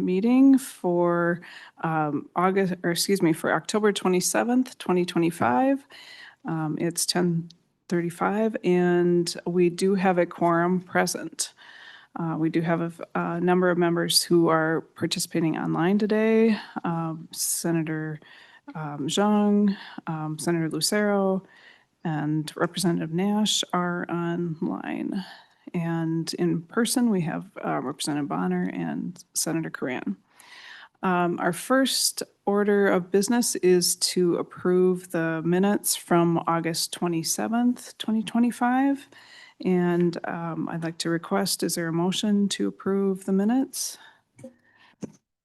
meeting for for October 27th, 2025. It's 10:35 and we do have a quorum present. We do have a number of members who are participating online today. Senator Zhang, Senator Lucero, and Representative Nash are online. And in person, we have Representative Bonner and Senator Coran. Our first order of business is to approve the minutes from August 27th, 2025. And I'd like to request, is there a motion to approve the minutes?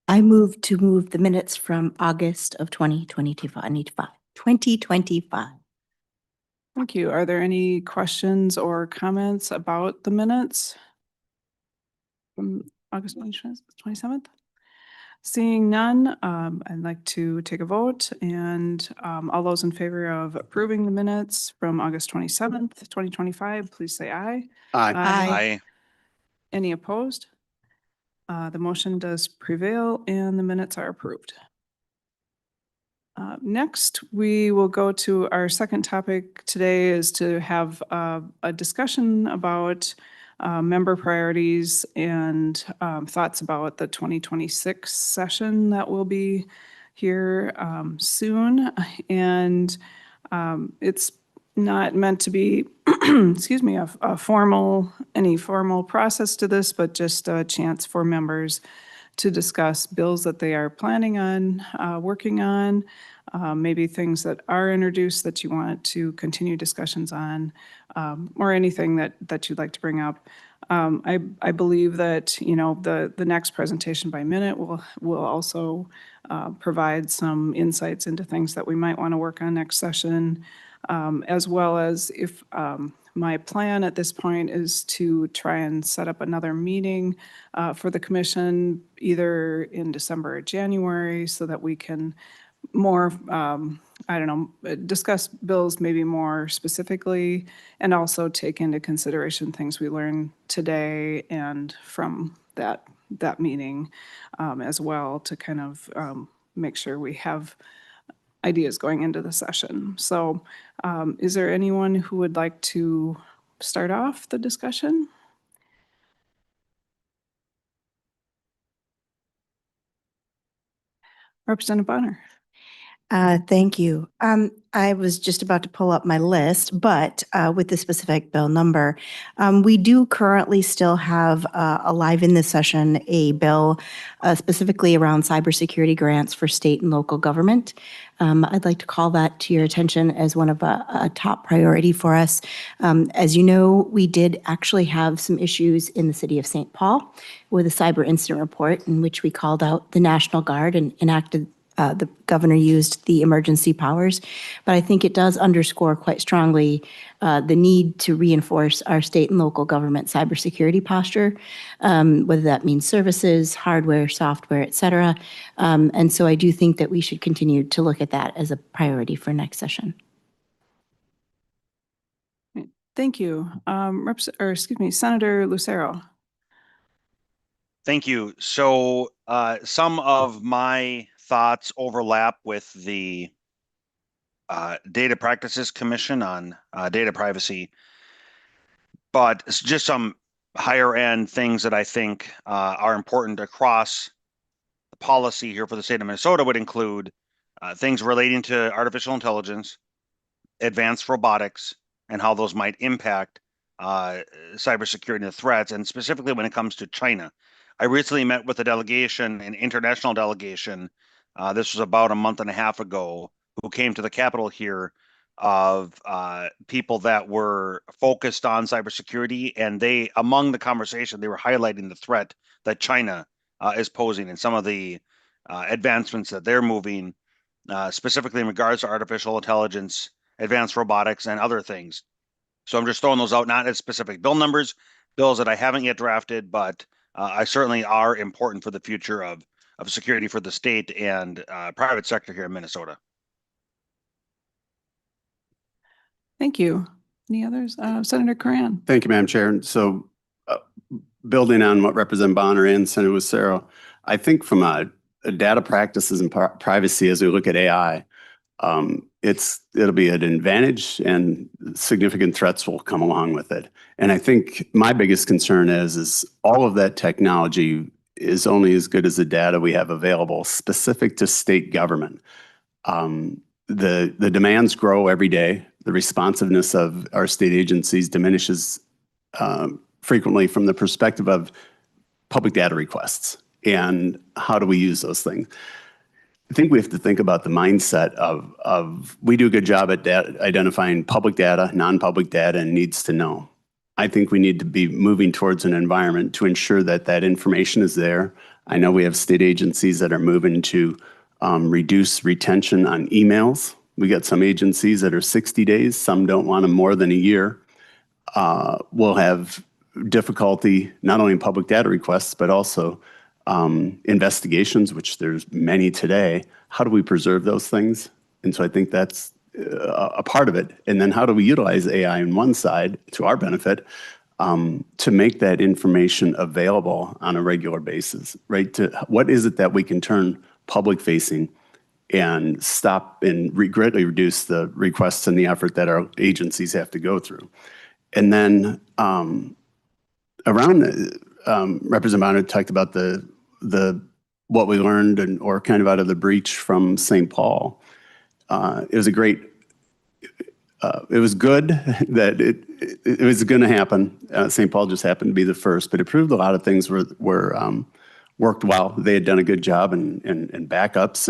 I move to move the minutes from August of 2025. Thank you. Are there any questions or comments about the minutes from August 27th? Seeing none, I'd like to take a vote, and all those in favor of approving the minutes from August 27th, 2025, please say aye. Aye. Aye. Any opposed? The motion does prevail and the minutes are approved. Next, we will go to our second topic today is to have a discussion about member priorities and thoughts about the 2026 session that will be here soon. And it's not meant to be, excuse me, any formal process to this, but just a chance for members to discuss bills that they are planning on working on, maybe things that are introduced that you want to continue discussions on, or anything that you'd like to bring up. I believe that, you know, the next presentation by Minute will also provide some insights into things that we might want to work on next session, as well as if my plan at this point is to try and set up another meeting for the commission either in December or January so that we can more, discuss bills maybe more specifically and also take into consideration things we learned today and from that meeting as well to kind of make sure we have ideas going into the session. So is there anyone who would like to start off the discussion? Representative Bonner. Thank you. I was just about to pull up my list, but with the specific bill number, we do currently still have alive in this session a bill specifically around cybersecurity grants for state and local government. I'd like to call that to your attention as one of a top priority for us. As you know, we did actually have some issues in the city of St. Paul with a cyber incident report in which we called out the National Guard and enacted the governor used the emergency powers, but I think it does underscore quite strongly the need to reinforce our state and local government cybersecurity posture, whether that means services, hardware, software, et cetera. And so I do think that we should continue to look at that as a priority for next session. Thank you. Senator Lucero. Thank you. So some of my thoughts overlap with the Data Practices Commission on data privacy, but it's just some higher end things that I think are important across the policy here for the state of Minnesota would include things relating to artificial intelligence, advanced robotics, and how those might impact cybersecurity and threats, and specifically when it comes to China. I recently met with a delegation, an international delegation, this was about a month and a half ago, who came to the Capitol here of people that were focused on cybersecurity, and they, among the conversation, they were highlighting the threat that China is posing and some of the advancements that they're moving, specifically in regards to artificial intelligence, advanced robotics, and other things. So I'm just throwing those out, not as specific bill numbers, bills that I haven't yet drafted, but I certainly are important for the future of security for the state and private sector here in Minnesota. Thank you. Any others? Senator Coran. Thank you, Madam Chair. And so building on what Representative Bonner and Senator Lucero, I think from a data practices and privacy as we look at AI, it'll be an advantage and significant threats will come along with it. And I think my biggest concern is all of that technology is only as good as the data we have available specific to state government. The demands grow every day. The responsiveness of our state agencies diminishes frequently from the perspective of public data requests and how do we use those things. I think we have to think about the mindset of we do a good job at identifying public data, non-public data, and needs to know. I think we need to be moving towards an environment to ensure that that information is there. I know we have state agencies that are moving to reduce retention on emails. We got some agencies that are 60 days, some don't want them more than a year. We'll have difficulty not only in public data requests, but also investigations, which there's many today. How do we preserve those things? And so I think that's a part of it. And then how do we utilize AI on one side to our benefit to make that information available on a regular basis, right? What is it that we can turn public facing and stop and greatly reduce the requests and the effort that our agencies have to go through? And then Representative Bonner talked about the what we learned or kind of out of the breach from St. Paul. It was a great. It was good that it was going to happen. St. Paul just happened to be the first, but it proved a lot of things were worked well. They had done a good job and backups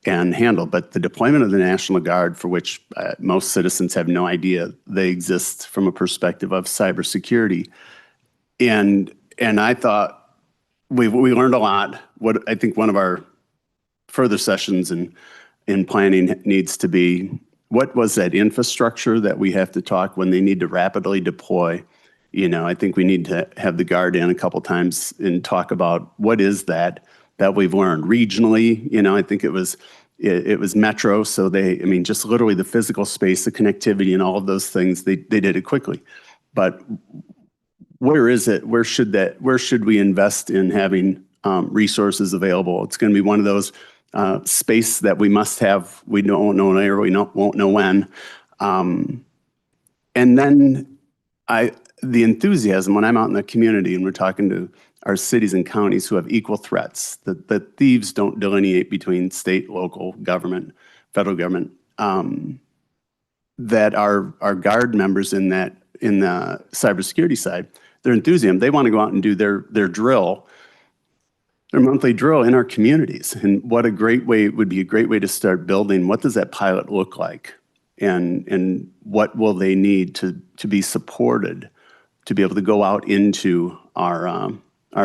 and handled. But the deployment of the National Guard, for which most citizens have no idea they exist from a perspective of cybersecurity, and I thought we learned a lot. What I think one of our further sessions in planning needs to be, what was that infrastructure that we have to talk when they need to rapidly deploy? You know, I think we need to have the Guard in a couple times and talk about what is that we've learned regionally. You know, I think it was metro, so just literally the physical space, the connectivity, and all of those things. They did it quickly, but where is it? Where should we invest in having resources available? It's going to be one of those space that we must have. We don't know where, we won't know when. And then the enthusiasm when I'm out in the community and we're talking to our cities and counties who have equal threats, that thieves don't delineate between state, local government, federal government, that our Guard members in the cybersecurity side, their enthusiasm, they want to go out and do their drill, their monthly drill in our communities. And what a great way, it would be a great way to start building, what does that pilot look like? And what will they need to be supported to be able to go out into our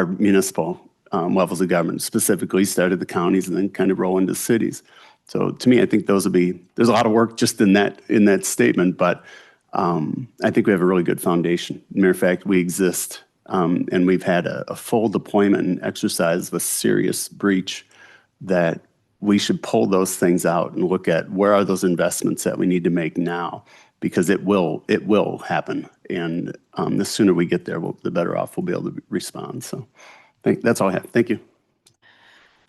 municipal levels of government, specifically start at the counties and then kind of roll into cities. So to me, I think there's a lot of work just in that statement, but I think we have a really good foundation. Matter of fact, we exist, and we've had a full deployment and exercise of a serious breach that we should pull those things out and look at where are those investments that we need to make now, because it will happen. And the sooner we get there, the better off we'll be able to respond. So that's all I have. Thank you.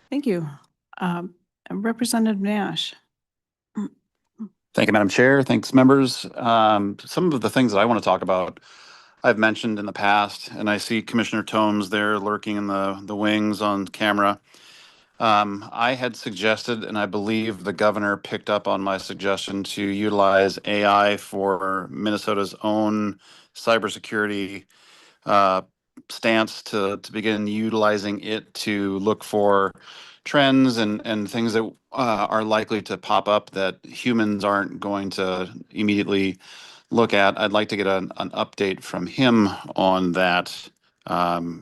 Thank you. Representative Nash. Thank you, Madam Chair. Thanks, members. Some of the things that I want to talk about, I've mentioned in the past, and I see Commissioner Tomes there lurking in the wings on camera. I had suggested, and I believe the governor picked up on my suggestion to utilize AI for Minnesota's own cybersecurity stance to begin utilizing it to look for trends and things that are likely to pop up that humans aren't going to immediately look at. I'd like to get an update from him on that,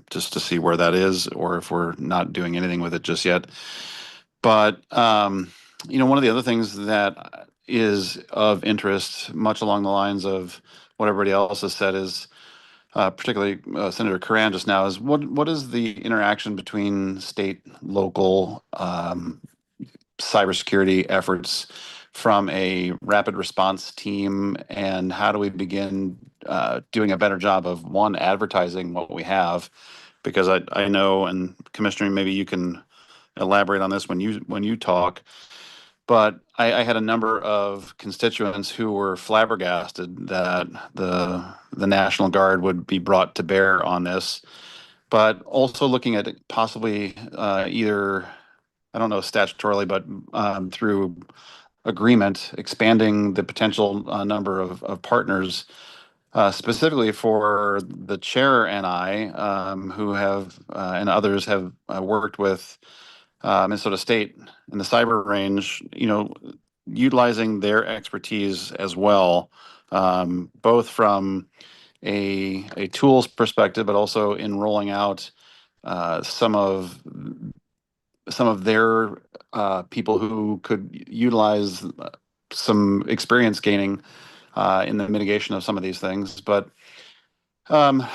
just to see where that is, or if we're not doing anything with it just yet. But one of the other things that is of interest, much along the lines of what everybody else has said, is particularly Senator Curran just now, is what is the interaction between state, local cybersecurity efforts from a rapid response team, and how do we begin doing a better job of one, advertising what we have, because I know, and Commissioner, maybe you can elaborate on this when you talk, but I had a number of constituents who were flabbergasted that the National Guard would be brought to bear on this, but also looking at it possibly either, I don't know statutorily, but through agreement, expanding the potential number of partners, specifically for the chair and I, who have and others have worked with Minnesota State in the cyber range, utilizing their expertise as well, both from a tools perspective, but also in rolling out some of their people who could utilize some experience gaining in the mitigation of some of these things. But um,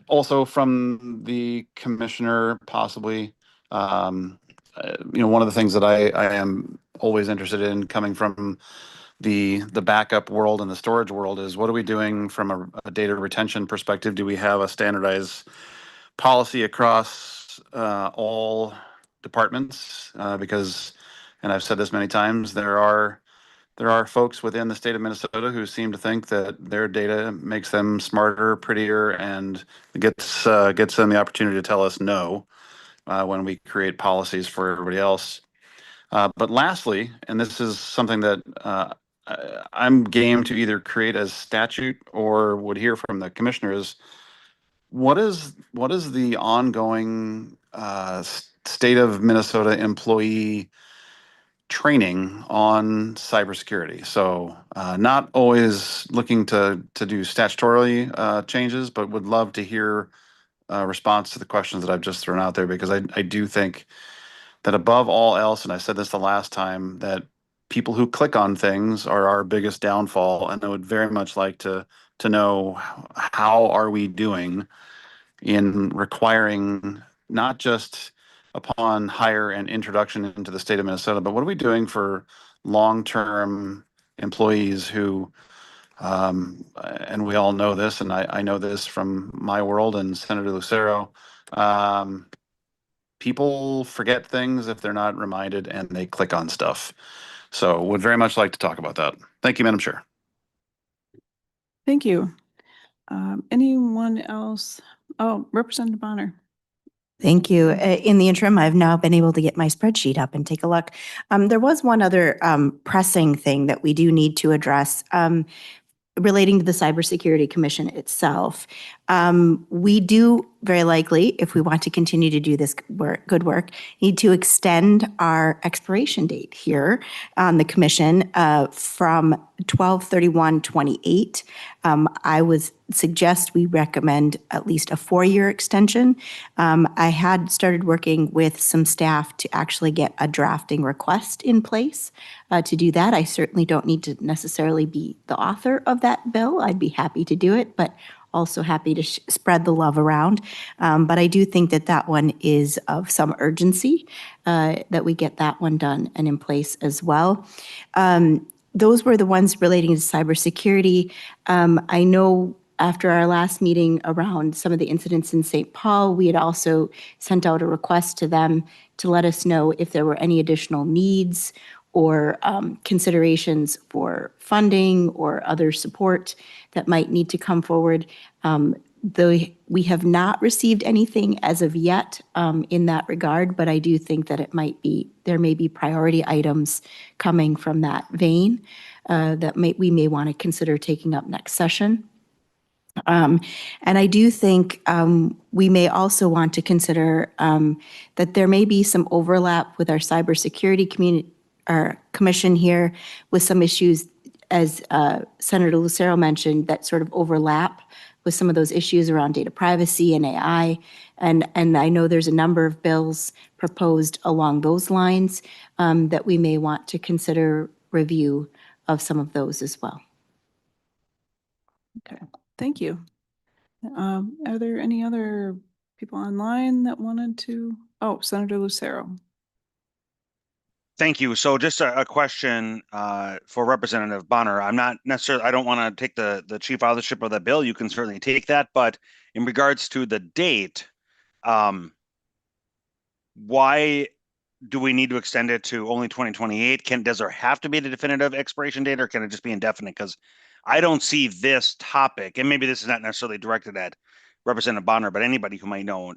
also from the commissioner, possibly, one of the things that I am always interested in, coming from the backup world and the storage world, is what are we doing from a data retention perspective? Do we have a standardized policy across all departments? Because, and I've said this many times, there are folks within the state of Minnesota who seem to think that their data makes them smarter, prettier, and gets them the opportunity to tell us no when we create policies for everybody else. But lastly, and this is something that I'm game to either create as statute or would hear from the commissioners. What is the ongoing state of Minnesota employee training on cybersecurity? So not always looking to do statutorily changes, but would love to hear a response to the questions that I've just thrown out there, because I do think that above all else, and I said this the last time, that people who click on things are our biggest downfall, and I would very much like to know how are we doing in requiring, not just upon hire and introduction into the state of Minnesota, but what are we doing for long-term employees who, and we all know this, and I know this from my world and Senator Lucero, people forget things if they're not reminded, and they click on stuff. So would very much like to talk about that. Thank you, Madam Chair. Thank you. Anyone else? Oh, Representative Bonner. Thank you. In the interim, I've now been able to get my spreadsheet up and take a look. There was one other pressing thing that we do need to address. Relating to the Cybersecurity Commission itself. We do very likely, if we want to continue to do this good work, need to extend our expiration date here on the commission from 12/31/28. I would suggest we recommend at least a 4-year extension. I had started working with some staff to actually get a drafting request in place to do that. I certainly don't need to necessarily be the author of that bill. I'd be happy to do it, but also happy to spread the love around. But I do think that that one is of some urgency, that we get that one done and in place as well. Those were the ones relating to cybersecurity. I know after our last meeting around some of the incidents in St. Paul, we had also sent out a request to them to let us know if there were any additional needs or considerations for funding or other support that might need to come forward. Though we have not received anything as of yet in that regard, but I do think that there may be priority items coming from that vein that we may want to consider taking up next session. And I do think we may also want to consider that there may be some overlap with our cybersecurity commission here with some issues, as Senator Lucero mentioned, that sort of overlap with some of those issues around data privacy and AI. And I know there's a number of bills proposed along those lines that we may want to consider review of some of those as well. Okay, thank you. Are there any other people online that wanted to? Oh, Senator Lucero. Thank you. So just a question for Representative Bonner. I'm not necessarily, I don't want to take the chief authorship of the bill. You can certainly take that, but in regards to the date, why do we need to extend it to only 2028? Does there have to be the definitive expiration date, or can it just be indefinite? Because I don't see this topic, and maybe this is not necessarily directed at Representative Bonner, but anybody who might know,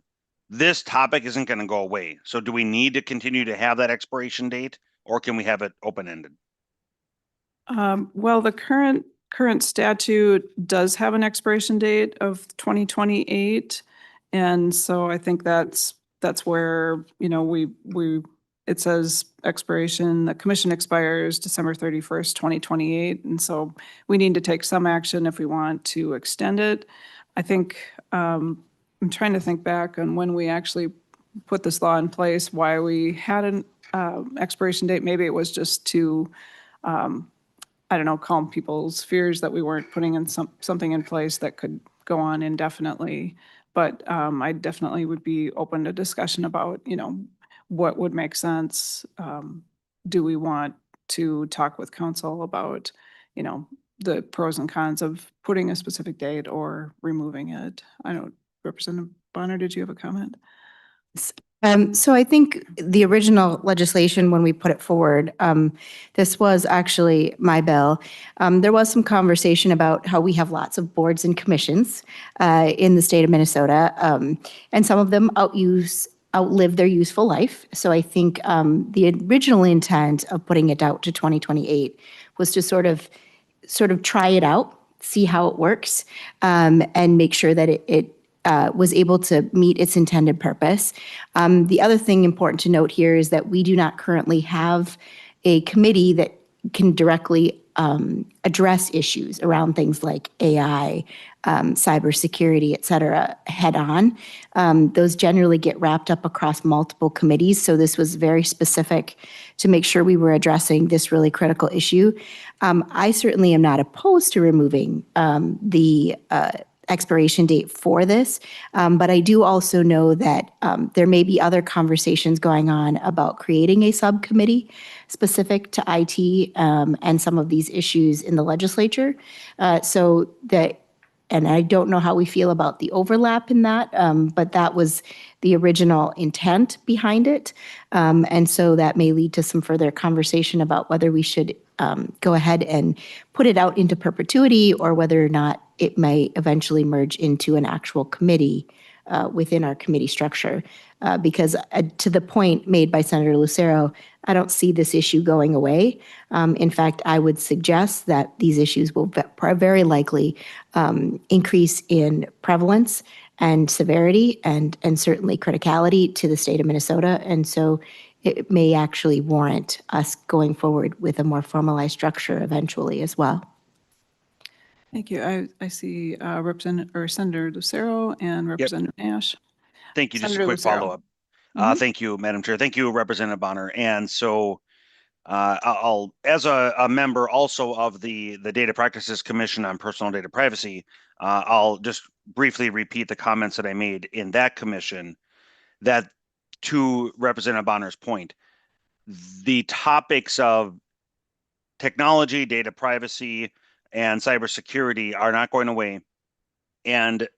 this topic isn't going to go away. So do we need to continue to have that expiration date, or can we have it open-ended? Well, the current statute does have an expiration date of 2028. And so I think that's where, it says expiration, the commission expires December 31st, 2028. And so we need to take some action if we want to extend it. I think, I'm trying to think back on when we actually put this law in place, why we had an expiration date. Maybe it was just to, I don't know, calm people's fears that we weren't putting in something in place that could go on indefinitely. But I definitely would be open to discussion about, what would make sense. Do we want to talk with council about, the pros and cons of putting a specific date or removing it? I don't, Representative Bonner, did you have a comment? So I think the original legislation, when we put it forward, this was actually my bill. There was some conversation about how we have lots of boards and commissions in the state of Minnesota, and some of them outlive their useful life. So I think the original intent of putting it out to 2028 was to sort of try it out, see how it works, and make sure that it was able to meet its intended purpose. The other thing important to note here is that we do not currently have a committee that can directly address issues around things like AI, cybersecurity, et cetera, head on. Those generally get wrapped up across multiple committees. So this was very specific to make sure we were addressing this really critical issue. I certainly am not opposed to removing the expiration date for this. But I do also know that there may be other conversations going on about creating a subcommittee specific to IT and some of these issues in the legislature. And I don't know how we feel about the overlap in that, but that was the original intent behind it. And so that may lead to some further conversation about whether we should go ahead and put it out into perpetuity or whether or not it may eventually merge into an actual committee within our committee structure. Because to the point made by Senator Lucero, I don't see this issue going away. In fact, I would suggest that these issues will very likely increase in prevalence and severity and certainly criticality to the state of Minnesota. And so it may actually warrant us going forward with a more formalized structure eventually as well. Thank you. I see Senator Lucero and Representative Nash. Thank you. Just a Senator quick Lucero. follow-up. Thank you, Madam Chair. Thank you, Representative Bonner. And so I'll, as a member also of the Data Practices Commission on Personal Data Privacy, I'll just briefly repeat the comments that I made in that commission, that to Representative Bonner's point, the topics of technology, data privacy, and cybersecurity are not going away. And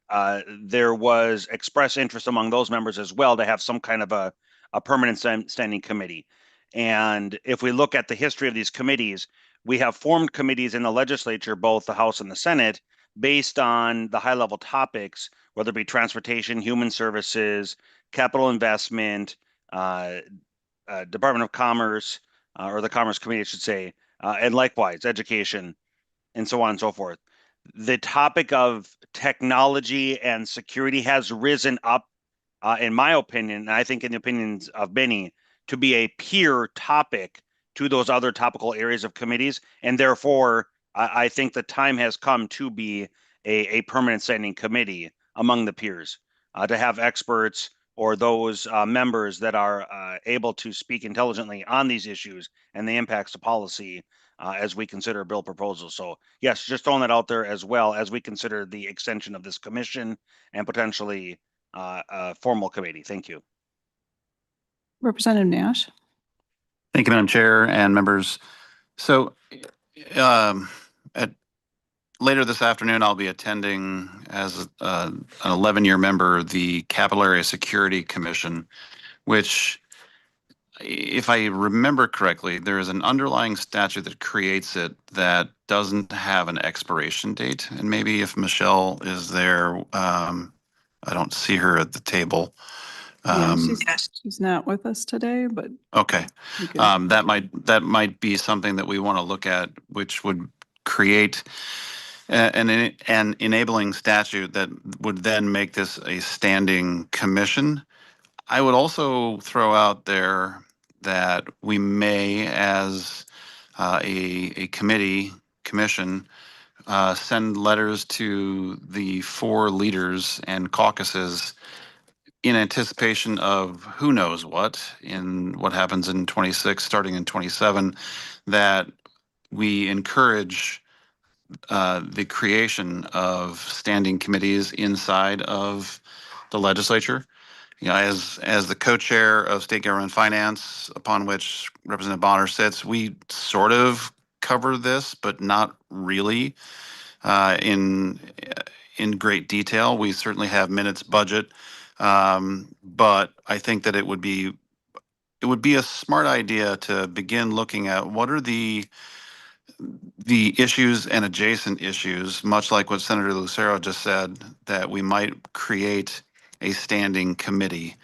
there was express interest among those members as well to have some kind of a permanent standing committee. And if we look at the history of these committees, we have formed committees in the legislature, both the House and the Senate, based on the high-level topics, whether it be transportation, human services, capital investment, Department of Commerce, or the Commerce Committee, I should say, and likewise, education, and so on and so forth. The topic of technology and security has risen up, in my opinion, and I think in the opinions of many, to be a peer topic to those other topical areas of committees. And therefore, I think the time has come to be a permanent standing committee among the peers, to have experts or those members that are able to speak intelligently on these issues and the impacts to policy as we consider bill proposals. So yes, just throwing that out there as well as we consider the extension of this commission and potentially a formal committee. Thank you. Representative Nash. Thank you, Madam Chair and members. So um, at later this afternoon, I'll be attending as an 11-year member the Capital Area Security Commission, which, if I remember correctly, there is an underlying statute that creates it that doesn't have an expiration date. And maybe if Michelle is there, I don't see her at the table. Yeah, she's not with us today, but Okay. we could. That might be something that we want to look at, which would create an enabling statute that would then make this a standing commission. I would also throw out there that we may, as a commission, send letters to the 4 leaders and caucuses in anticipation of who knows what happens in 26, starting in 27, that we encourage the creation of standing committees inside of the legislature. You know, as the co-chair of State Government Finance, upon which Representative Bonner sits, we sort of cover this, but not really in great detail. We certainly have minutes budget, but I think that it would be a smart idea to begin looking at what are the issues and adjacent issues, much like what Senator Lucero just said, that we might create a standing committee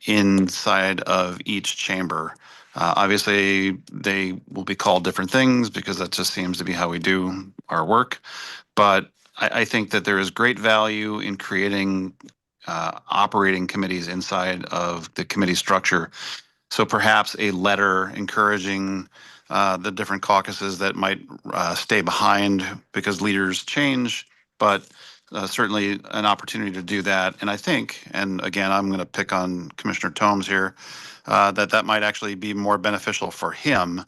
inside of each chamber. Obviously, they will be called different things because that just seems to be how we do our work. But I think that there is great value in creating operating committees inside of the committee structure. So perhaps a letter encouraging the different caucuses that might stay behind because leaders change, but certainly an opportunity to do that. And I think, and again, I'm going to pick on Commissioner Tomes here, that might actually be more beneficial for him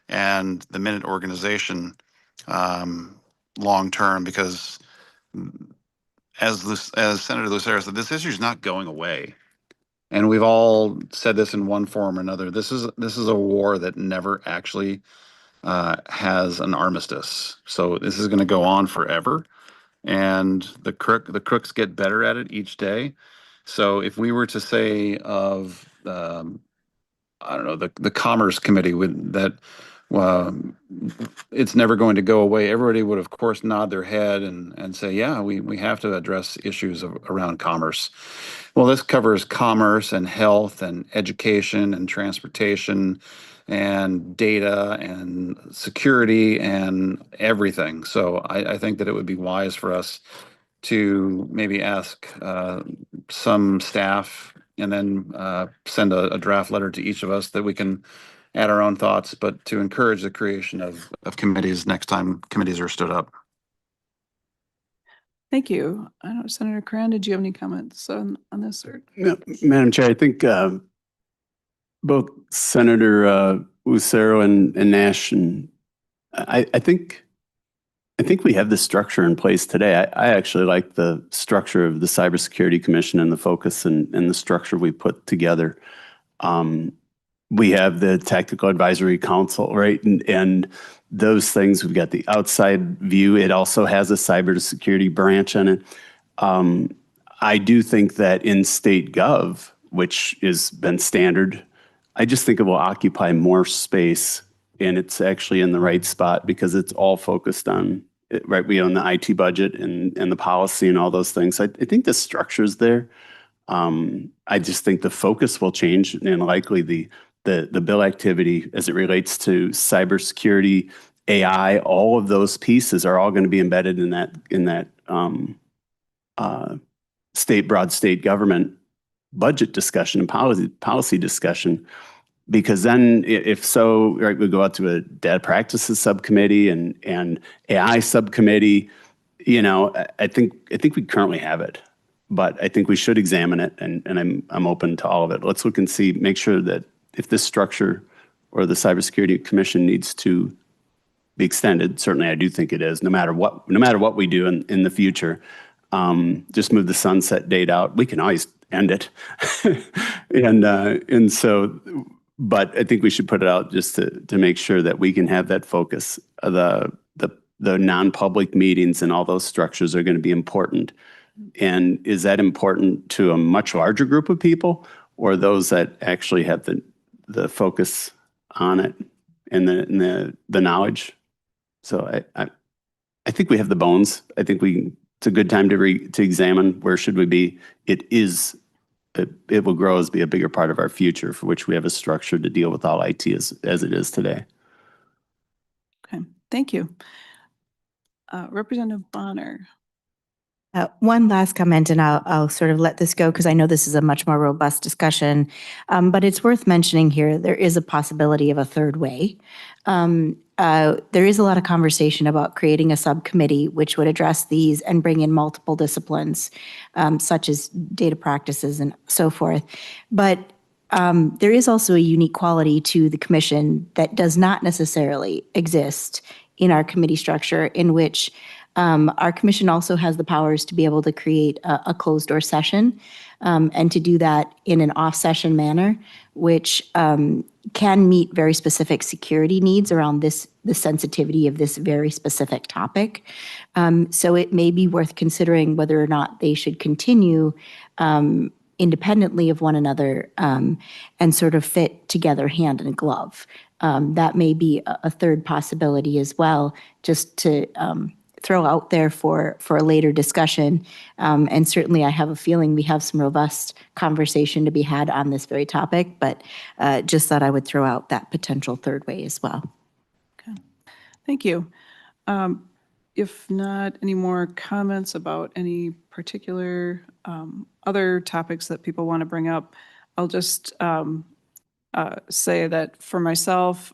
and the Minute organization long term, because as Senator Lucero said, this issue is not going away. And we've all said this in one form or another. This is a war that never actually has an armistice. So this is going to go on forever, and the crooks get better at it each day. So if we were to say of I don't know, the Commerce Committee with that, it's never going to go away. Everybody would, of course, nod their head and say, yeah, we have to address issues around commerce. Well, this covers commerce and health and education and transportation and data and security and everything. So I think that it would be wise for us to maybe ask some staff and then send a draft letter to each of us that we can add our own thoughts, but to encourage the creation of committees next time committees are stood up. Thank you. I don't know, Senator Cran, did you have any comments on this? Or? No, Madam Chair, I think both Senator Lucero and Nash, and I think we have the structure in place today. I actually like the structure of the Cybersecurity Commission and the focus and the structure we put together. We have the Tactical Advisory Council, right? And those things, we've got the outside view. It also has a cybersecurity branch in it. I do think that in state gov, which has been standard, I just think it will occupy more space, and it's actually in the right spot because it's all focused on, right? We own the IT budget and the policy and all those things. I think the structure's there. I just think the focus will change, and likely the bill activity as it relates to cybersecurity, AI, all of those pieces are all going to be embedded in that broad state government budget discussion and policy discussion. Because then, if so, right, we go out to a data practices subcommittee and AI subcommittee. You know, I think we currently have it, but I think we should examine it, and I'm open to all of it. Let's look and see, make sure that if this structure or the Cybersecurity Commission needs to be extended, certainly I do think it is. No matter what we do in the future, just move the sunset date out. We can always end it, and so. but I think we should put it out just to make sure that we can have that focus. The non-public meetings and all those structures are going to be important. And is that important to a much larger group of people, or those that actually have the focus on it and the knowledge? So I think we have the bones. I think it's a good time to examine where should we be. It will grow as be a bigger part of our future, for which we have a structure to deal with all IT as it is today. Okay, thank you. Representative Bonner. One last comment, and I'll sort of let this go because I know this is a much more robust discussion. But it's worth mentioning here, there is a possibility of a third way. There is a lot of conversation about creating a subcommittee which would address these and bring in multiple disciplines, such as data practices and so forth. But there is also a unique quality to the commission that does not necessarily exist in our committee structure, in which our commission also has the powers to be able to create a closed door session and to do that in an off-session manner, which can meet very specific security needs around the sensitivity of this very specific topic. So it may be worth considering whether or not they should continue independently of one another and sort of fit together hand in glove. That may be a third possibility as well, just to throw out there for a later discussion. And certainly I have a feeling we have some robust conversation to be had on this very topic, but just thought I would throw out that potential third way as well. Okay, thank you. If not any more comments about any particular other topics that people want to bring up, I'll just say that for myself,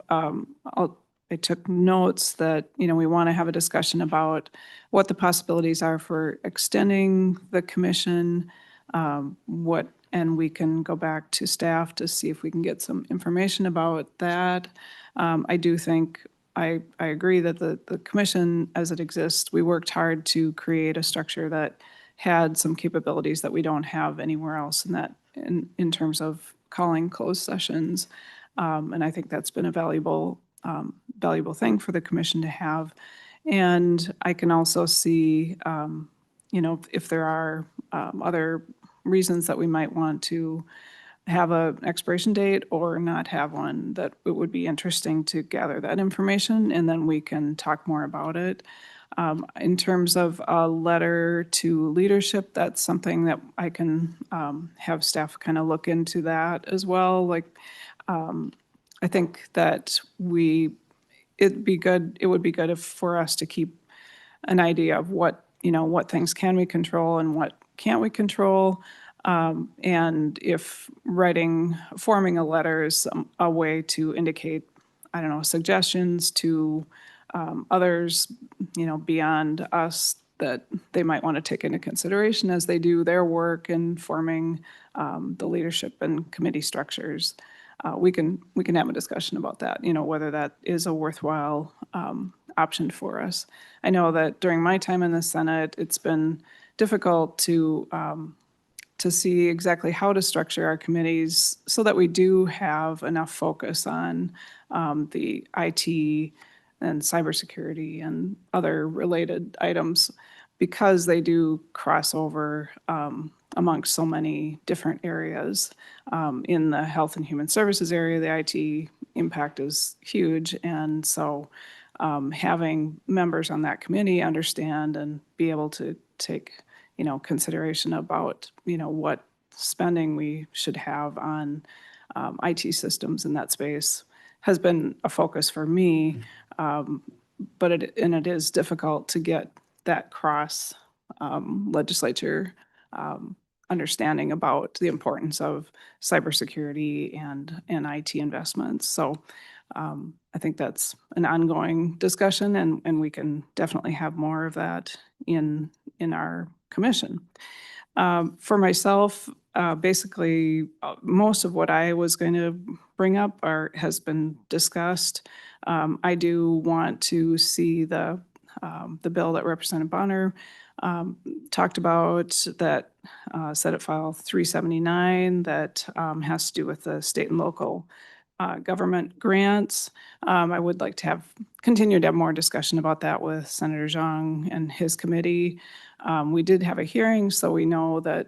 I took notes that, we want to have a discussion about what the possibilities are for extending the commission, and we can go back to staff to see if we can get some information about that. I do think, I agree that the commission as it exists, we worked hard to create a structure that had some capabilities that we don't have anywhere else in terms of calling closed sessions. And I think that's been a valuable thing for the commission to have. And I can also see, if there are other reasons that we might want to have an expiration date or not have one, that it would be interesting to gather that information, and then we can talk more about it. In terms of a letter to leadership, that's something that I can have staff kind of look into that as well. Like, I think that it would be good for us to keep an idea of what things can we control and what can't we control. And if forming a letter is a way to indicate, I don't know, suggestions to others, beyond us, that they might want to take into consideration as they do their work in forming the leadership and committee structures. We can have a discussion about that, whether that is a worthwhile option for us. I know that during my time in the Senate, it's been difficult to see exactly how to structure our committees so that we do have enough focus on the IT and cybersecurity and other related items, because they do cross over amongst so many different areas. In the health and human services area, the IT impact is huge. And so having members on that committee understand and be able to take consideration about, what spending we should have on IT systems in that space has been a focus for me. But it is difficult to get that cross legislature understanding about the importance of cybersecurity and IT investments. So I think that's an ongoing discussion, and we can definitely have more of that in our commission. For myself, basically, most of what I was going to bring up has been discussed. I do want to see the bill that Representative Bonner talked about, that Senate File 379, that has to do with the state and local government grants. I would like to continue to have more discussion about that with Senator Zhang and his committee. We did have a hearing, so we know that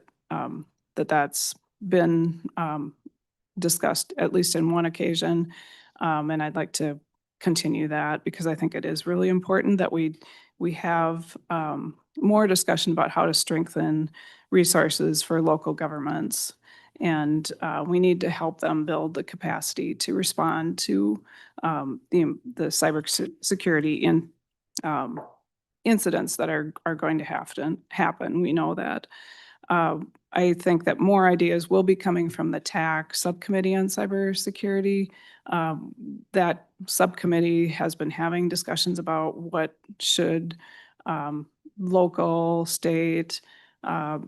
that's been discussed at least in one occasion. And I'd like to continue that because I think it is really important that we have more discussion about how to strengthen resources for local governments. And we need to help them build the capacity to respond to the cybersecurity incidents that are going to have to happen. We know that. I think that more ideas will be coming from the TAC subcommittee on cybersecurity. That subcommittee has been having discussions about what should local, state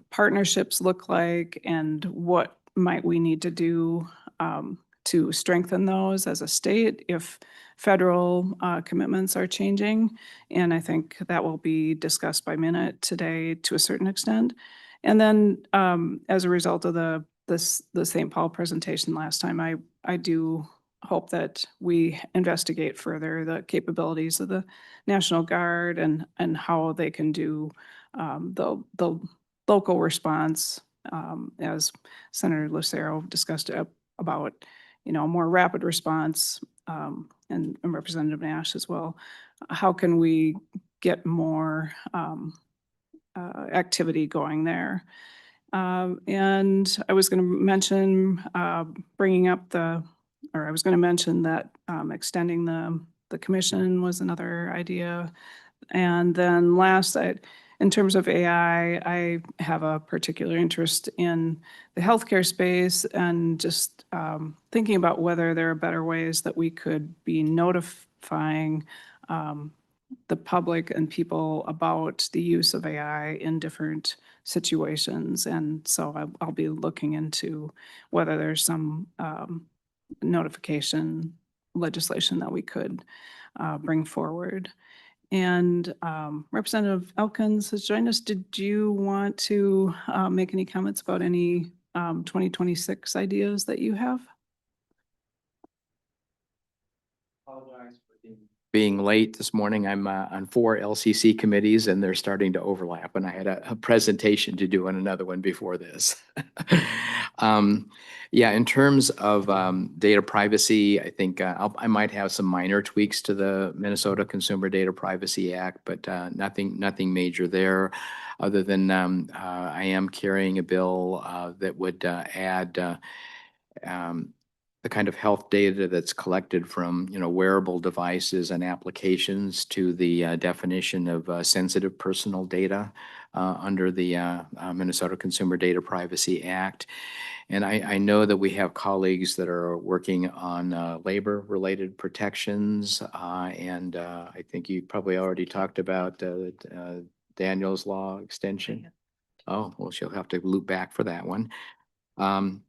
partnerships look like and what might we need to do to strengthen those as a state if federal commitments are changing. And I think that will be discussed by minute today to a certain extent. And then as a result of the St. Paul presentation last time, I do hope that we investigate further the capabilities of the National Guard and how they can do the local response, as Senator Lucero discussed about, more rapid response, and Representative Nash as well. How can we get more activity going there? And I was going to mention I was going to mention that extending the commission was another idea. And then last, in terms of AI, I have a particular interest in the healthcare space and just thinking about whether there are better ways that we could be notifying the public and people about the use of AI in different situations. And so I'll be looking into whether there's some notification legislation that we could bring forward. And Representative Elkins has joined us. Did you want to make any comments about any 2026 ideas that you have? Apologize for being late this morning. I'm on 4 LCC committees and they're starting to overlap, and I had a presentation to do on another one before this. Yeah, in terms of data privacy, I think I might have some minor tweaks to the Minnesota Consumer Data Privacy Act, but nothing major there, other than I am carrying a bill that would add the kind of health data that's collected from, wearable devices and applications to the definition of sensitive personal data under the Minnesota Consumer Data Privacy Act. And I know that we have colleagues that are working on labor-related protections, and I think you probably already talked about Daniel's law extension. Oh, well, she'll have to loop back for that one. And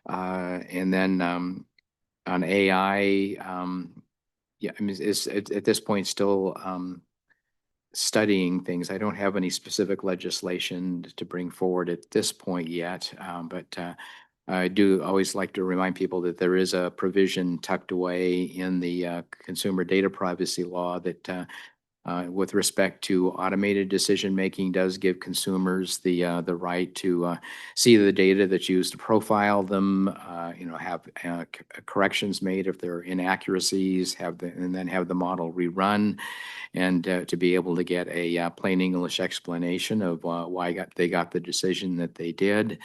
then on AI, yeah, I mean, it's at this point still studying things. I don't have any specific legislation to bring forward at this point yet, but I do always like to remind people that there is a provision tucked away in the consumer data privacy law that with respect to automated decision-making does give consumers the right to see the data that's used to profile them, have corrections made if there are inaccuracies, and then have the model rerun, and to be able to get a plain English explanation of why they got the decision that they did.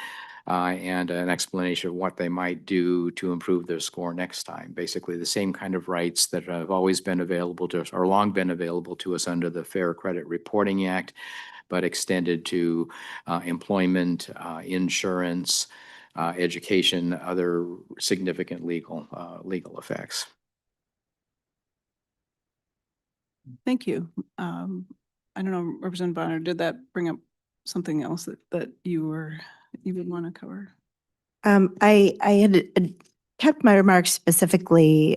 And an explanation of what they might do to improve their score next time. Basically, the same kind of rights that have always been available to us, or long been available to us under the Fair Credit Reporting Act, but extended to employment, insurance, education, other significant legal effects. Thank you. I don't know, Representative Bonner, did that bring up something else that you would want to cover? I had kept my remarks specifically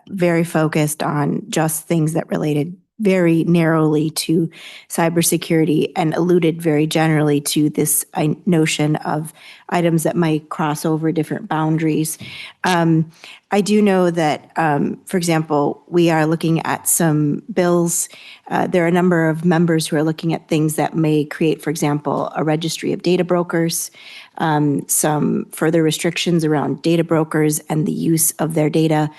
very focused on just things that related very narrowly to cybersecurity and alluded very generally to this notion of items that might cross over different boundaries. I do know that, for example, we are looking at some bills. There are a number of members who are looking at things that may create, for example, a registry of data brokers, some further restrictions around data brokers and the use of their data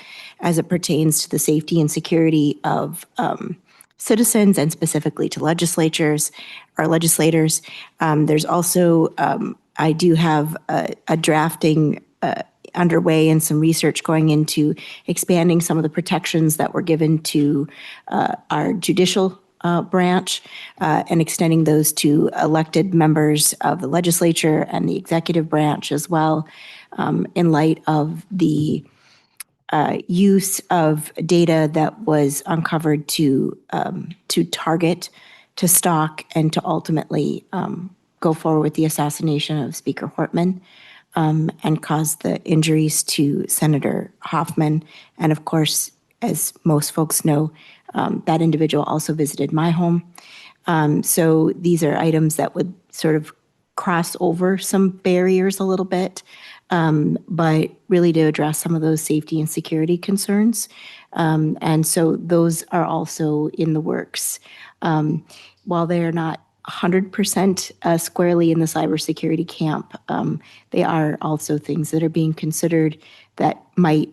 as it pertains to the safety and security of citizens and specifically to legislators. There's also, I do have a drafting underway and some research going into expanding some of the protections that were given to our judicial branch and extending those to elected members of the legislature and the executive branch as well, in light of the use of data that was uncovered to target, to stalk, and to ultimately go forward with the assassination of Speaker Hortman and cause the injuries to Senator Hoffman. And of course, as most folks know, that individual also visited my home. So these are items that would sort of cross over some barriers a little bit, but really to address some of those safety and security concerns. And so those are also in the works. While they are not 100% squarely in the cybersecurity camp, they are also things that are being considered that might,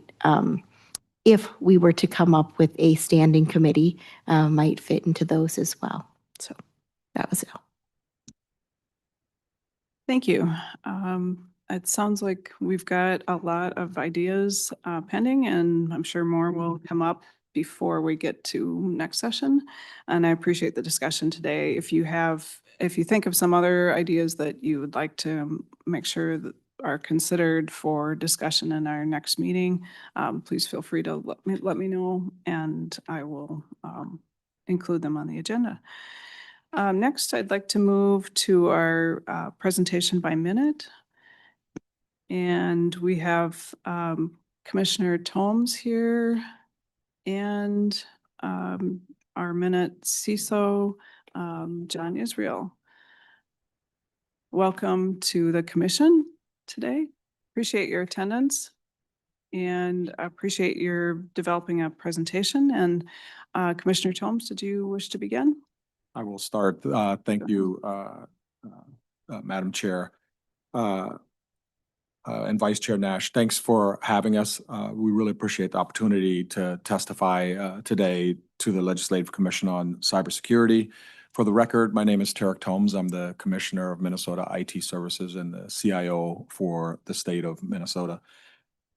if we were to come up with a standing committee, might fit into those as well. So that was it. Thank you. It sounds like we've got a lot of ideas pending, and I'm sure more will come up before we get to next session. And I appreciate the discussion today. If you think of some other ideas that you would like to make sure that are considered for discussion in our next meeting, please feel free to let me know, and I will include them on the agenda. Next, I'd like to move to our presentation by minute. And we have Commissioner Tomes here and our minute CISO, John Israel. Welcome to the commission today. Appreciate your attendance and appreciate your developing a presentation. And Commissioner Tomes, did you wish to begin? I will start. Thank you, Madam Chair. And Vice Chair Nash, thanks for having us. We really appreciate the opportunity to testify today to the Legislative Commission on Cybersecurity. For the record, my name is Tarek Tomes. I'm the Commissioner of Minnesota IT Services and the CIO for the state of Minnesota.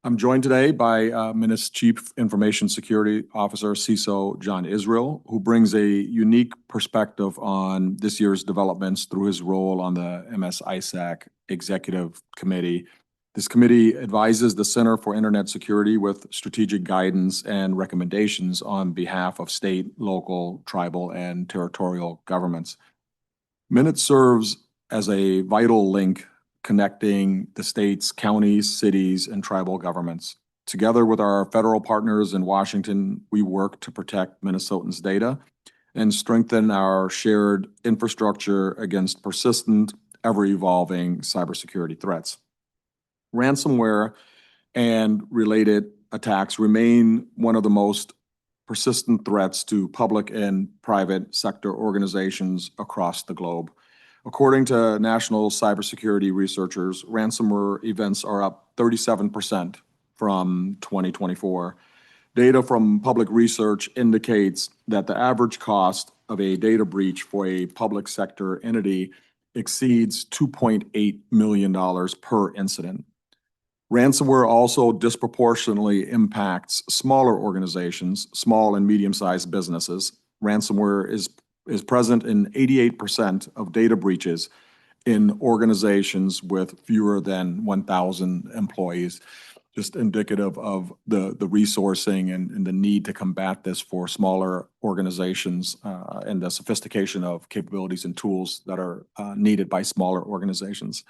I'm joined today by Minne's Chief Information Security Officer, CISO John Israel, who brings a unique perspective on this year's developments through his role on the MS-ISAC Executive Committee. This committee advises the Center for Internet Security with strategic guidance and recommendations on behalf of state, local, tribal, and territorial governments. Minute serves as a vital link connecting the state's counties, cities, and tribal governments. Together with our federal partners in Washington, we work to protect Minnesotans' data and strengthen our shared infrastructure against persistent, ever-evolving cybersecurity threats. Ransomware and related attacks remain one of the most persistent threats to public and private sector organizations across the globe. According to national cybersecurity researchers, ransomware events are up 37% from 2024. Data from public research indicates that the average cost of a data breach for a public sector entity exceeds $2.8 million per incident. Ransomware also disproportionately impacts smaller organizations, small and medium-sized businesses. Ransomware is present in 88% of data breaches in organizations with fewer than 1,000 employees, just indicative of the resourcing and the need to combat this for smaller organizations and the sophistication of capabilities and tools that are needed by smaller organizations.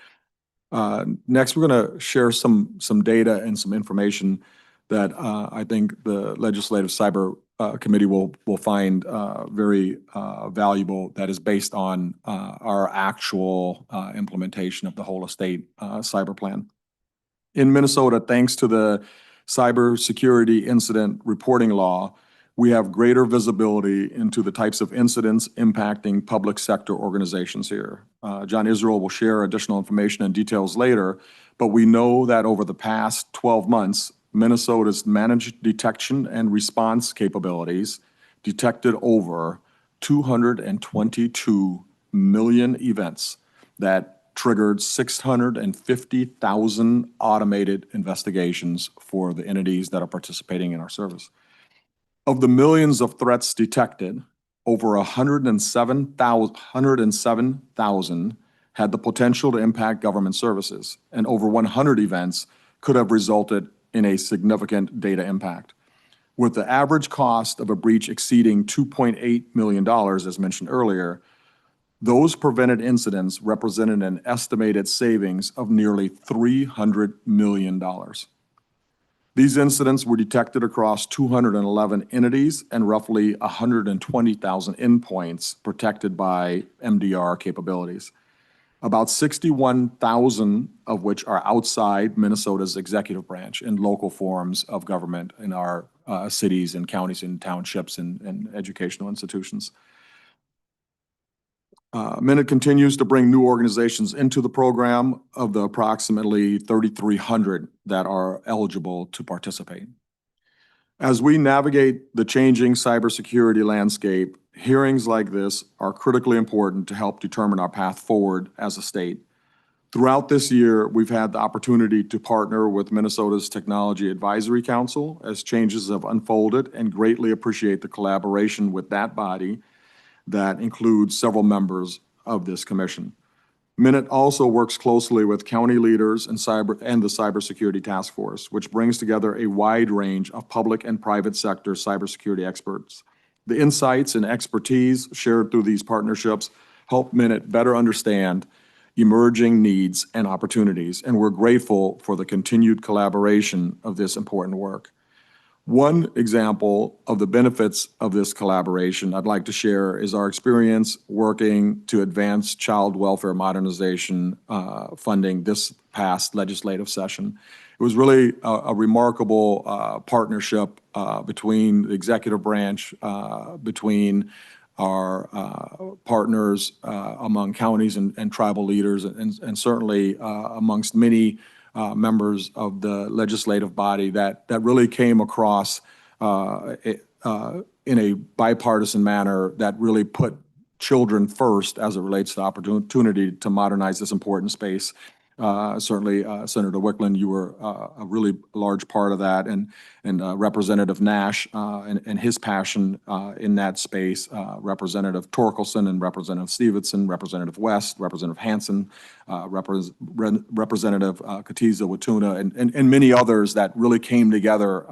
Next, we're going to share some data and some information that I think the Legislative Cyber Committee will find very valuable, that is based on our actual implementation of the whole estate cyber plan. In Minnesota, thanks to the Cybersecurity Incident Reporting Law, we have greater visibility into the types of incidents impacting public sector organizations here. John Israel will share additional information and details later, but we know that over the past 12 months, Minnesota's managed detection and response capabilities detected over 222 million events that triggered 650,000 automated investigations for the entities that are participating in our service. Of the millions of threats detected, over 107,000 had the potential to impact government services, and over 100 events could have resulted in a significant data impact. With the average cost of a breach exceeding $2.8 million, as mentioned earlier, those prevented incidents represented an estimated savings of nearly $300 million. These incidents were detected across 211 entities and roughly 120,000 endpoints protected by MDR capabilities, about 61,000 of which are outside Minnesota's executive branch in local forms of government in our cities and counties and townships and educational institutions. Minute continues to bring new organizations into the program of the approximately 3,300 that are eligible to participate. As we navigate the changing cybersecurity landscape, hearings like this are critically important to help determine our path forward as a state. Throughout this year, we've had the opportunity to partner with Minnesota's Technology Advisory Council as changes have unfolded, and greatly appreciate the collaboration with that body that includes several members of this commission. Minute also works closely with county leaders and the Cybersecurity Task Force, which brings together a wide range of public and private sector cybersecurity experts. The insights and expertise shared through these partnerships help Minute better understand emerging needs and opportunities, and we're grateful for the continued collaboration of this important work. One example of the benefits of this collaboration I'd like to share is our experience working to advance child welfare modernization funding this past legislative session. It was really a remarkable partnership between the executive branch, between our partners among counties and tribal leaders, and certainly amongst many members of the legislative body that really came across in a bipartisan manner that really put children first as it relates to opportunity to modernize this important space. Certainly, Senator Wickland, you were a really large part of that, and Representative Nash and his passion in that space, Representative Torkelson and Representative Stevenson, Representative West, Representative Hansen, Representative Katiza-Watuna, and many others that really came together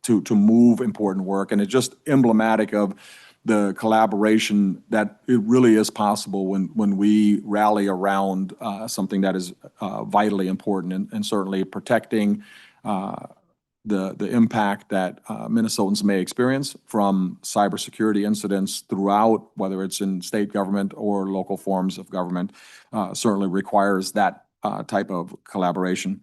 to move important work. And it's just emblematic of the collaboration that it really is possible when we rally around something that is vitally important, and certainly protecting the impact that Minnesotans may experience from cybersecurity incidents throughout, whether it's in state government or local forms of government, certainly requires that type of collaboration.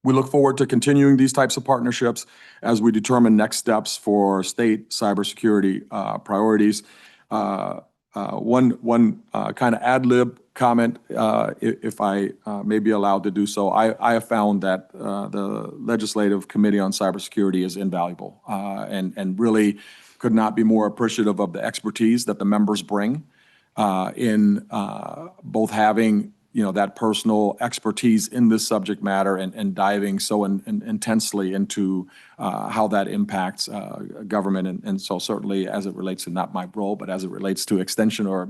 We look forward to continuing these types of partnerships as we determine next steps for state cybersecurity priorities. One kind of ad lib comment, if I may be allowed to do so. I have found that the Legislative Committee on Cybersecurity is invaluable, and really could not be more appreciative of the expertise that the members bring in both having that personal expertise in this subject matter and diving so intensely into how that impacts government. And so certainly as it relates to not my role, but as it relates to extension, or,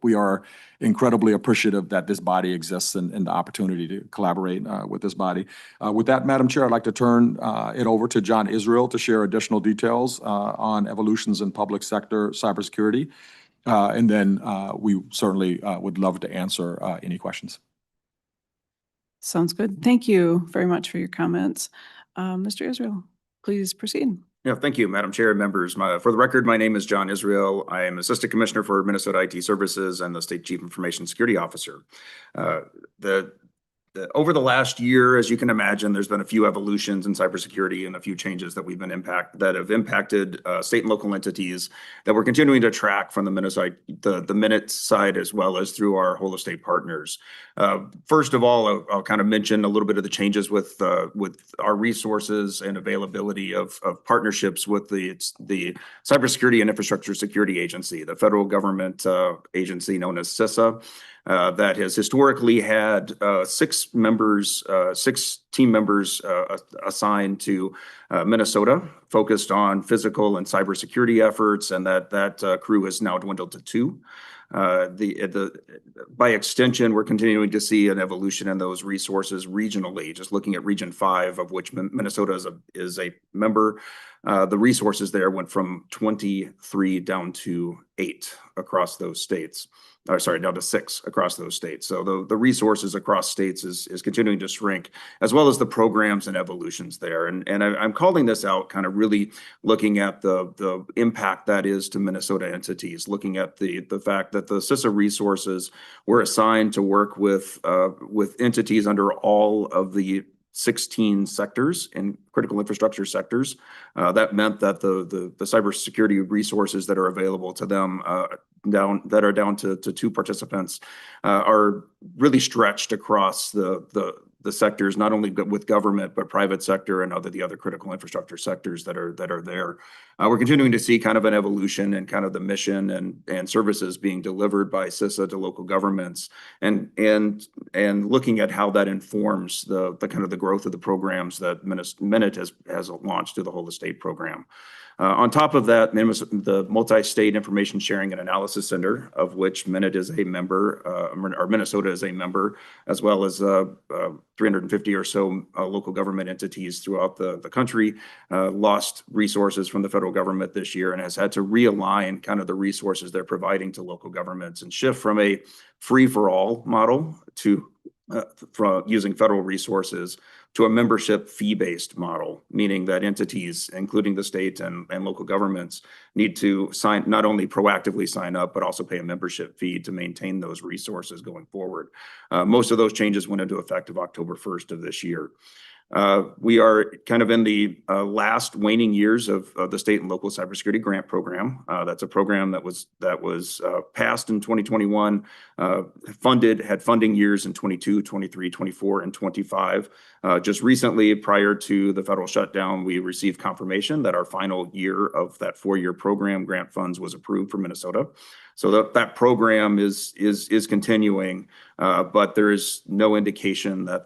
we are incredibly appreciative that this body exists and the opportunity to collaborate with this body. With that, Madam Chair, I'd like to turn it over to John Israel to share additional details on evolutions in public sector cybersecurity. And then we certainly would love to answer any questions. Sounds good. Thank you very much for your comments. Mr. Israel. Please proceed. Yeah, thank you, Madam Chair and members. For the record, my name is John Israel. I am Assistant Commissioner for Minnesota IT Services and the State Chief Information Security Officer. Over the last year, as you can imagine, there's been a few evolutions in cybersecurity and a few changes that that have impacted state and local entities that we're continuing to track from the Minute side as well as through our whole of state partners. First of all, I'll kind of mention a little bit of the changes with our resources and availability of partnerships with the Cybersecurity and Infrastructure Security Agency, the federal government agency known as CISA. That has historically had six team members assigned to Minnesota, focused on physical and cybersecurity efforts, and that crew has now dwindled to two. By extension, we're continuing to see an evolution in those resources regionally. Just looking at Region 5, of which Minnesota is a member, the resources there went from 23 down to 8 across those states. Or sorry, down to 6 across those states. So the resources across states is continuing to shrink, as well as the programs and evolutions there. And I'm calling this out, kind of really looking at the impact that is to Minnesota entities, looking at the fact that the CISA resources were assigned to work with entities under all of the 16 sectors in critical infrastructure sectors. That meant that the cybersecurity resources that are available to them down to 2 participants are really stretched across the sectors, not only with government, but private sector and the other critical infrastructure sectors that are there. We're continuing to see kind of an evolution and kind of the mission and services being delivered by CISA to local governments, and looking at how that informs the kind of the growth of the programs that Minute has launched through the whole estate program. On top of that, the Multi-State Information Sharing and Analysis Center, of which Minute is a member, or Minnesota is a member, as well as 350 or so local government entities throughout the country, lost resources from the federal government this year and has had to realign kind of the resources they're providing to local governments and shift from a free-for-all model to from using federal resources to a membership fee-based model, meaning that entities, including the state and local governments, need to not only proactively sign up, but also pay a membership fee to maintain those resources going forward. Most of those changes went into effect of October 1st of this year. We are kind of in the last waning years of the state and local cybersecurity grant program. That's a program that was passed in 2021, had funding years in 22, 23, 24, and 25. Just recently, prior to the federal shutdown, we received confirmation that our final year of that 4-year program grant funds was approved for Minnesota. So that program is continuing, but there is no indication that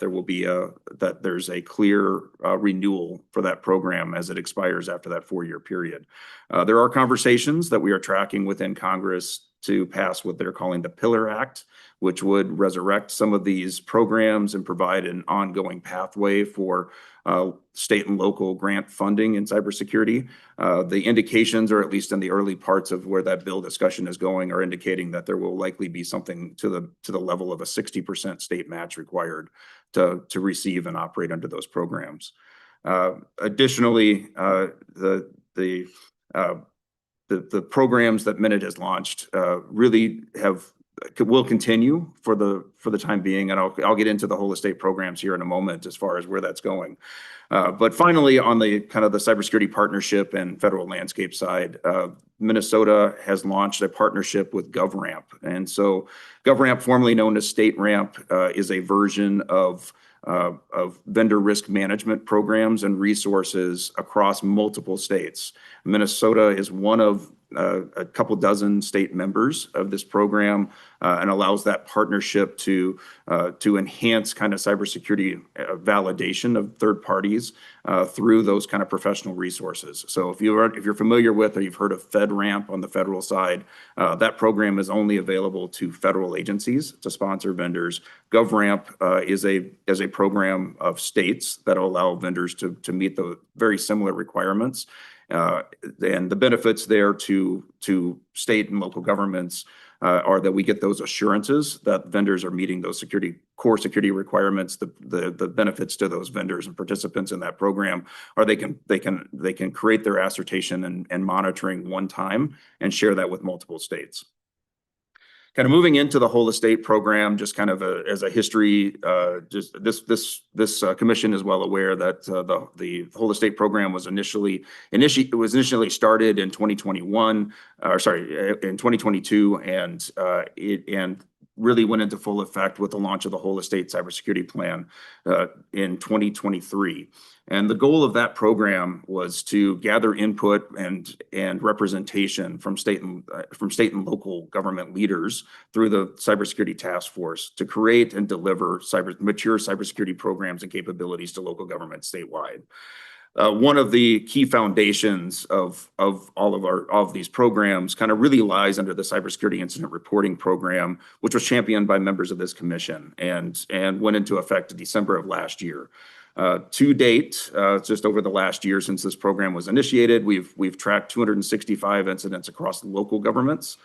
there's a clear renewal for that program as it expires after that 4-year period. There are conversations that we are tracking within Congress to pass what they're calling the Pillar Act, which would resurrect some of these programs and provide an ongoing pathway for state and local grant funding in cybersecurity. The indications, or at least in the early parts of where that bill discussion is going, are indicating that there will likely be something to the level of a 60% state match required to receive and operate under those programs. Additionally, the programs that Minute has launched really will continue for the time being, and I'll get into the whole estate programs here in a moment as far as where that's going. But finally, on the kind of the cybersecurity partnership and federal landscape side, Minnesota has launched a partnership with GovRamp, and so GovRamp, formerly known as StateRamp, is a version of vendor risk management programs and resources across multiple states. Minnesota is one of a couple dozen state members of this program, and allows that partnership to enhance kind of cybersecurity validation of third parties through those kind of professional resources. So if you're familiar with, or you've heard of FedRAMP on the federal side, that program is only available to federal agencies to sponsor vendors. GovRamp is a program of states that allow vendors to meet the very similar requirements. And the benefits there to state and local governments are that we get those assurances that vendors are meeting those core security requirements. The benefits to those vendors and participants in that program are they can create their assertion and monitoring one time and share that with multiple states. Kind of moving into the whole estate program, just kind of as a history, just this commission is well aware that the whole estate program was initially started in 2021, or sorry, in 2022, and really went into full effect with the launch of the whole estate cybersecurity plan in 2023. And the goal of that program was to gather input and representation from state and local government leaders through the Cybersecurity Task Force to create and deliver mature cybersecurity programs and capabilities to local governments statewide. One of the key foundations of all of these programs kind of really lies under the Cybersecurity Incident Reporting Program, which was championed by members of this commission and went into effect in December of last year. To date, just over the last year since this program was initiated, we've tracked 265 incidents across local governments,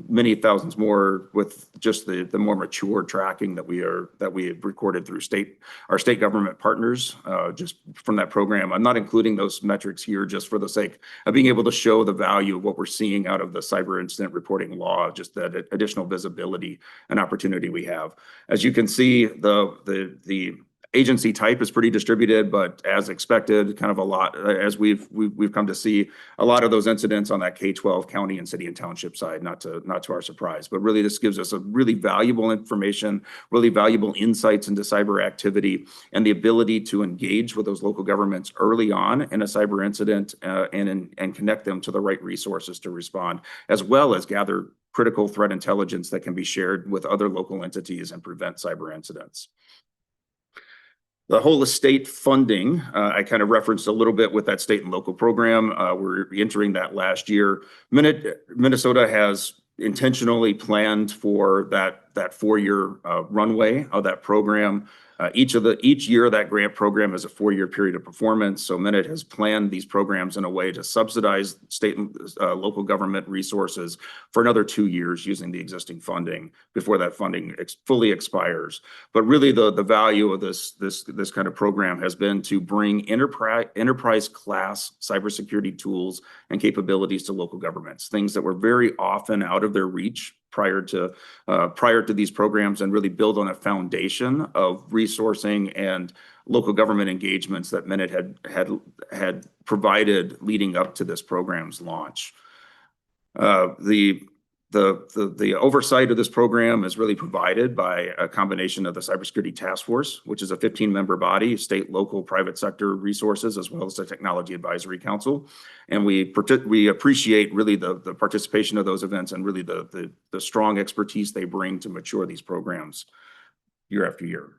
many thousands more with just the more mature tracking that we have recorded through our state government partners just from that program. I'm not including those metrics here just for the sake of being able to show the value of what we're seeing out of the cyber incident reporting law, just that additional visibility and opportunity we have. As you can see, the agency type is pretty distributed, but as expected, kind of a lot, as we've come to see a lot of those incidents on that K-12 county and city and township side, not to our surprise. But really, this gives us a really valuable information, really valuable insights into cyber activity, and the ability to engage with those local governments early on in a cyber incident and connect them to the right resources to respond, as well as gather critical threat intelligence that can be shared with other local entities and prevent cyber incidents. The whole estate funding, I kind of referenced a little bit with that state and local program. We're entering that last year. Minnesota has intentionally planned for that 4-year runway of that program. Each year of that grant program is a 4-year period of performance. So Minute has planned these programs in a way to subsidize state and local government resources for another 2 years using the existing funding before that funding fully expires. But really, the value of this kind of program has been to bring enterprise class cybersecurity tools and capabilities to local governments, things that were very often out of their reach prior to these programs, and really build on a foundation of resourcing and local government engagements that Minute had provided leading up to this program's launch. The oversight of this program is really provided by a combination of the Cybersecurity Task Force, which is a 15-member body, state, local, private sector resources, as well as the Technology Advisory Council. And we appreciate really the participation of those events and really the strong expertise they bring to mature these programs year after year.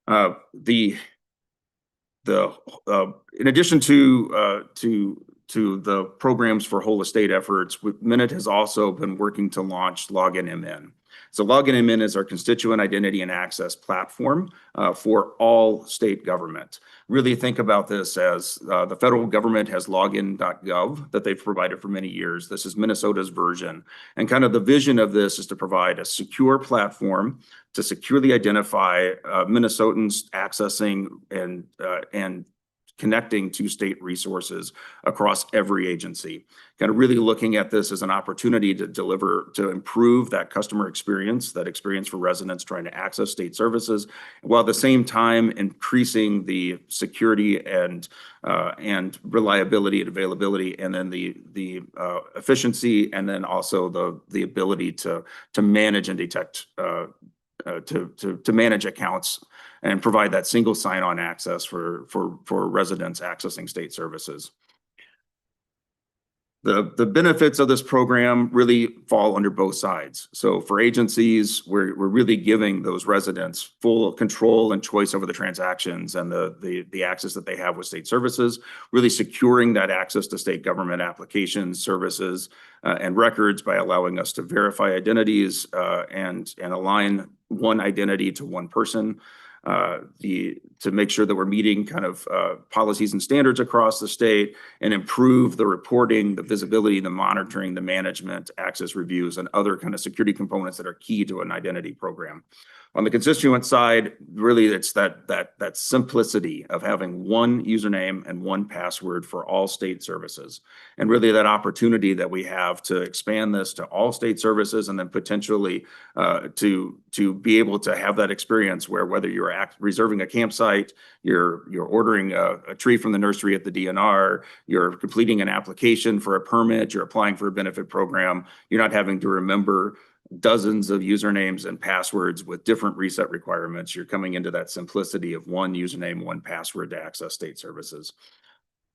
In addition to the programs for whole estate efforts, Minute has also been working to launch Login MN. So Login MN is our constituent identity and access platform for all state government. Really think about this as the federal government has login.gov that they've provided for many years. This is Minnesota's version. And kind of the vision of this is to provide a secure platform to securely identify Minnesotans accessing and connecting to state resources across every agency. Kind of really looking at this as an opportunity to improve that customer experience, that experience for residents trying to access state services, while at the same time increasing the security and reliability and availability, and then the efficiency, and then also the ability to manage and detect to manage accounts and provide that single sign-on access for residents accessing state services. The benefits of this program really fall under both sides. So for agencies, we're really giving those residents full control and choice over the transactions and the access that they have with state services, really securing that access to state government applications, services, and records by allowing us to verify identities and align one identity to one person. to make sure that we're meeting kind of policies and standards across the state and improve the reporting, the visibility, the monitoring, the management, access reviews, and other kind of security components that are key to an identity program. On the constituent side, really it's that simplicity of having one username and one password for all state services. And really that opportunity that we have to expand this to all state services and then potentially to be able to have that experience where whether you're reserving a campsite, you're ordering a tree from the nursery at the DNR, you're completing an application for a permit, you're applying for a benefit program, you're not having to remember dozens of usernames and passwords with different reset requirements. You're coming into that simplicity of one username, one password to access state services.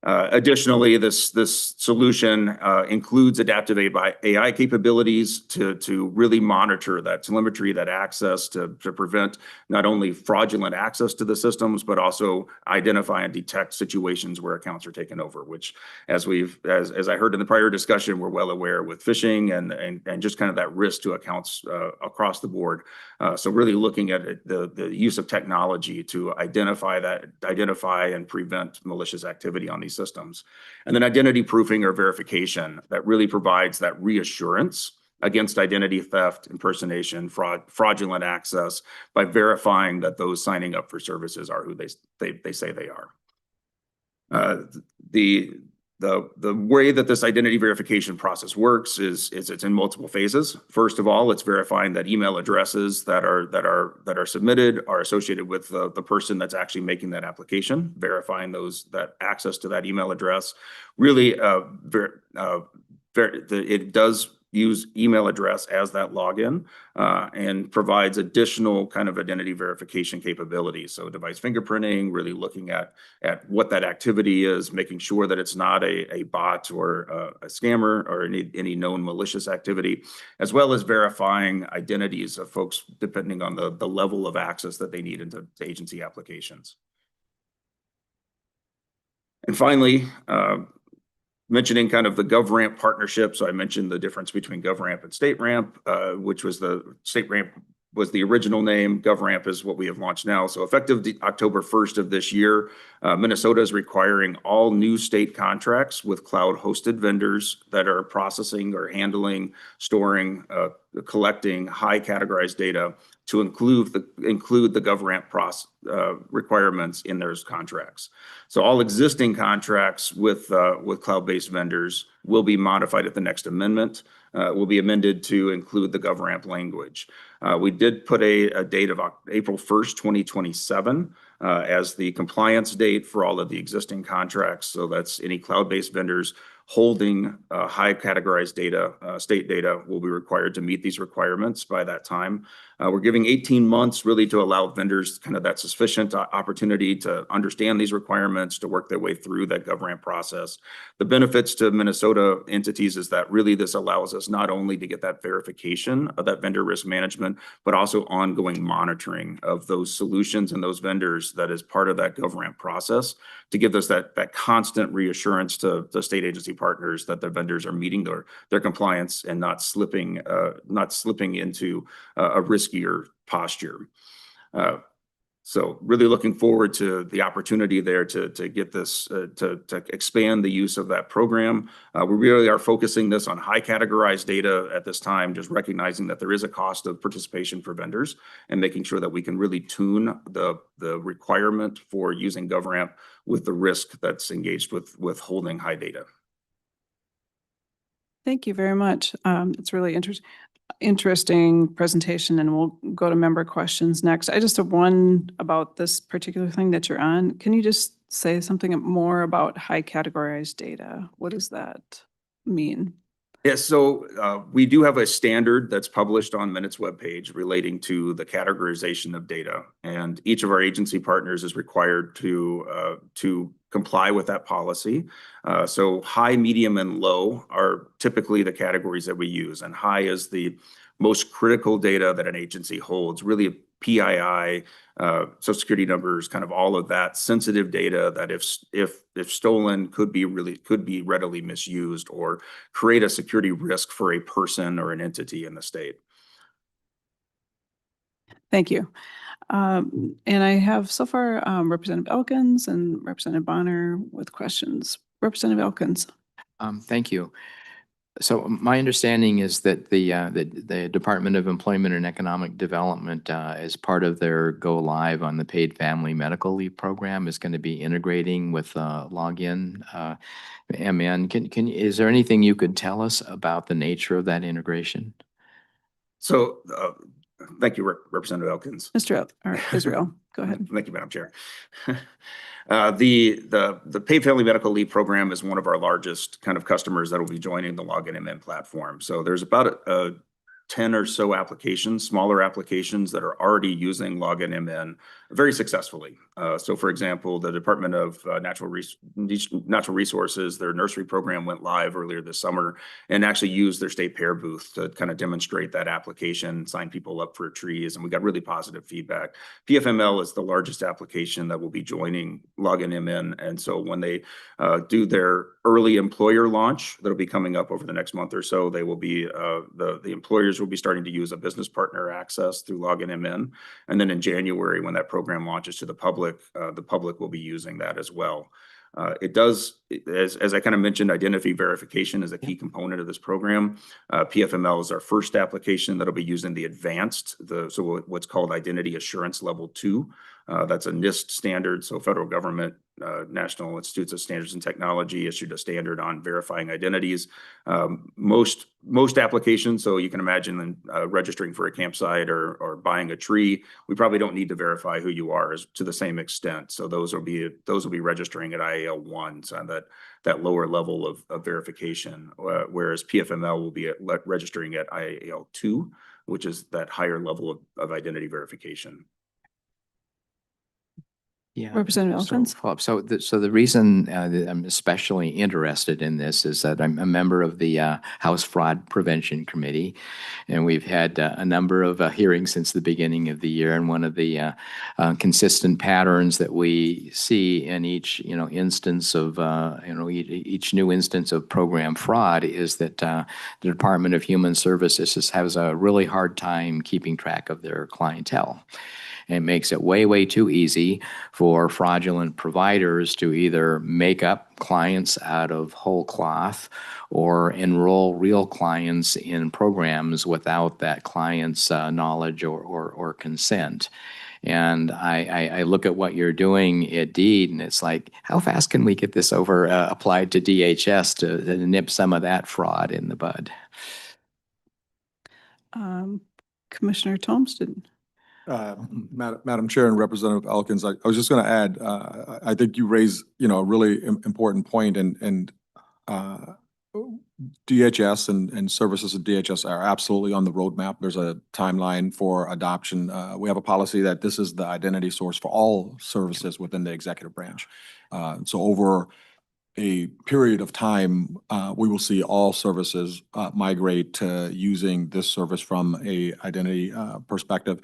Additionally, this solution includes adaptive AI capabilities to really monitor that telemetry, that access to prevent not only fraudulent access to the systems, but also identify and detect situations where accounts are taken over, which as I heard in the prior discussion, we're well aware with phishing and just kind of that risk to accounts across the board. So really looking at the use of technology to identify and prevent malicious activity on these systems. And then identity proofing or verification that really provides that reassurance against identity theft, impersonation, fraudulent access by verifying that those signing up for services are who they say they are. The way that this identity verification process works is it's in multiple phases. First of all, it's verifying that email addresses that are submitted are associated with the person that's actually making that application, verifying that access to that email address. Really, it does use email address as that login and provides additional kind of identity verification capabilities. So device fingerprinting, really looking at what that activity is, making sure that it's not a bot or a scammer or any known malicious activity, as well as verifying identities of folks depending on the level of access that they need into agency applications. And finally, mentioning kind of the GovRamp partnership. So I mentioned the difference between GovRamp and StateRamp, which was the StateRamp was the original name. GovRamp is what we have launched now. So effective October 1st of this year, Minnesota is requiring all new state contracts with cloud hosted vendors that are processing or handling, storing, collecting high categorized data to include the GovRamp requirements in those contracts. So all existing contracts with cloud-based vendors will be modified at the next amendment. Will be amended to include the GovRamp language. We did put a date of April 1st, 2027 as the compliance date for all of the existing contracts. So that's any cloud-based vendors holding high categorized data, state data will be required to meet these requirements by that time. We're giving 18 months really to allow vendors kind of that sufficient opportunity to understand these requirements, to work their way through that GovRamp process. The benefits to Minnesota entities is that really this allows us not only to get that verification of that vendor risk management, but also ongoing monitoring of those solutions and those vendors that is part of that GovRamp process to give us that constant reassurance to the state agency partners that their vendors are meeting their compliance and not slipping into a riskier posture. So really looking forward to the opportunity there to get this, to expand the use of that program. We really are focusing this on high categorized data at this time, just recognizing that there is a cost of participation for vendors and making sure that we can really tune the requirement for using GovRamp with the risk that's engaged with holding high data. Thank you very much. It's really interesting presentation, and we'll go to member questions next. I just have one about this particular thing that you're on. Can you just say something more about high categorized data? What does that mean? Yes, so we do have a standard that's published on Minute's webpage relating to the categorization of data, and each of our agency partners is required to comply with that policy. So high, medium, and low are typically the categories that we use, and high is the most critical data that an agency holds, really PII, Social Security numbers, kind of all of that sensitive data that if stolen could be readily misused or create a security risk for a person or an entity in the state. Thank you. And I have so far Representative Elkins and Representative Bonner with questions. Representative Elkins. Thank you. So my understanding is that the Department of Employment and Economic Development, as part of their go live on the paid family medical leave program, is going to be integrating with login MN. Is there anything you could tell us about the nature of that integration? So, thank you, Representative Elkins. Or Israel, go ahead. Thank you, Madam Chair. The paid family medical leave program is one of our largest kind of customers that will be joining the Login MN platform. So there's about 10 or so applications, smaller applications that are already using Login MN very successfully. So for example, the Department of Natural Resources, their nursery program went live earlier this summer and actually used their state pair booth to kind of demonstrate that application, sign people up for trees, and we got really positive feedback. PFML is the largest application that will be joining Login MN, and so when they do their early employer launch that'll be coming up over the next month or so, they will be the employers will be starting to use a business partner access through Login MN, and then in January when that program launches to the public will be using that as well. It does, as I kind of mentioned, identity verification is a key component of this program. PFML is our first application that'll be using the advanced, so what's called Identity Assurance Level 2. That's a NIST standard, so federal government, National Institutes of Standards and Technology issued a standard on verifying identities. Most applications, so you can imagine registering for a campsite or buying a tree, we probably don't need to verify who you are to the same extent. So those will be registering at IAL 1, so that lower level of verification, whereas PFML will be registering at IAL 2, which is that higher level of identity verification. Yeah. Representative Elkins. So the reason that I'm especially interested in this is that I'm a member of the House Fraud Prevention Committee, and we've had a number of hearings since the beginning of the year. And one of the consistent patterns that we see in each instance of each new instance of program fraud is that the Department of Human Services has a really hard time keeping track of their clientele. It makes it way, way too easy for fraudulent providers to either make up clients out of whole cloth or enroll real clients in programs without that client's knowledge or consent. And I look at what you're doing at DEED, and it's like, how fast can we get this over applied to DHS to nip some of that fraud in the bud? Commissioner Tomston. Madam Chair and Representative Elkins, I was just going to add, I think you raised, a really important point, and DHS and services at DHS are absolutely on the roadmap. There's a timeline for adoption. We have a policy that this is the identity source for all services within the executive branch. So over a period of time, we will see all services migrate to using this service from a identity perspective.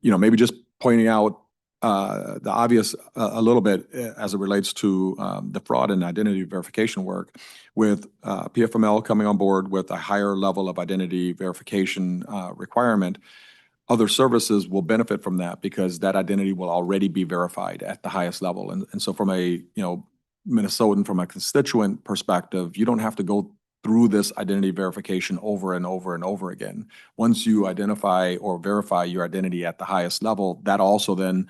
Maybe just pointing out the obvious a little bit as it relates to the fraud and identity verification work, with PFML coming on board with a higher level of identity verification requirement. Other services will benefit from that because that identity will already be verified at the highest level. And so from a, Minnesotan, from a constituent perspective, you don't have to go through this identity verification over and over and over again. Once you identify or verify your identity at the highest level, that also then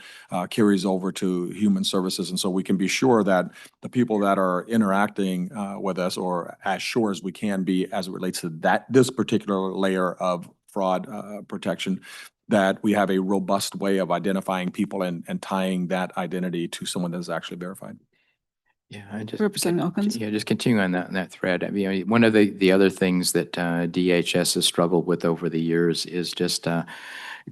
carries over to human services. And so we can be sure that the people that are interacting with us, or as sure as we can be as it relates to this particular layer of fraud protection, that we have a robust way of identifying people and tying that identity to someone that is actually verified. Yeah, Representative Elkins. Yeah, just continuing on that thread. I mean, one of the other things that DHS has struggled with over the years is just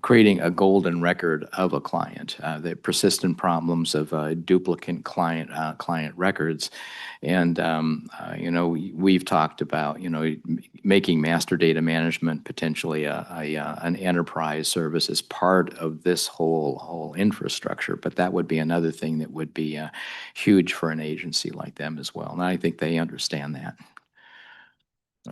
creating a golden record of a client. The persistent problems of duplicate client records, and we've talked about making master data management potentially an enterprise service as part of this whole infrastructure. But that would be another thing that would be huge for an agency like them as well. And I think they understand that.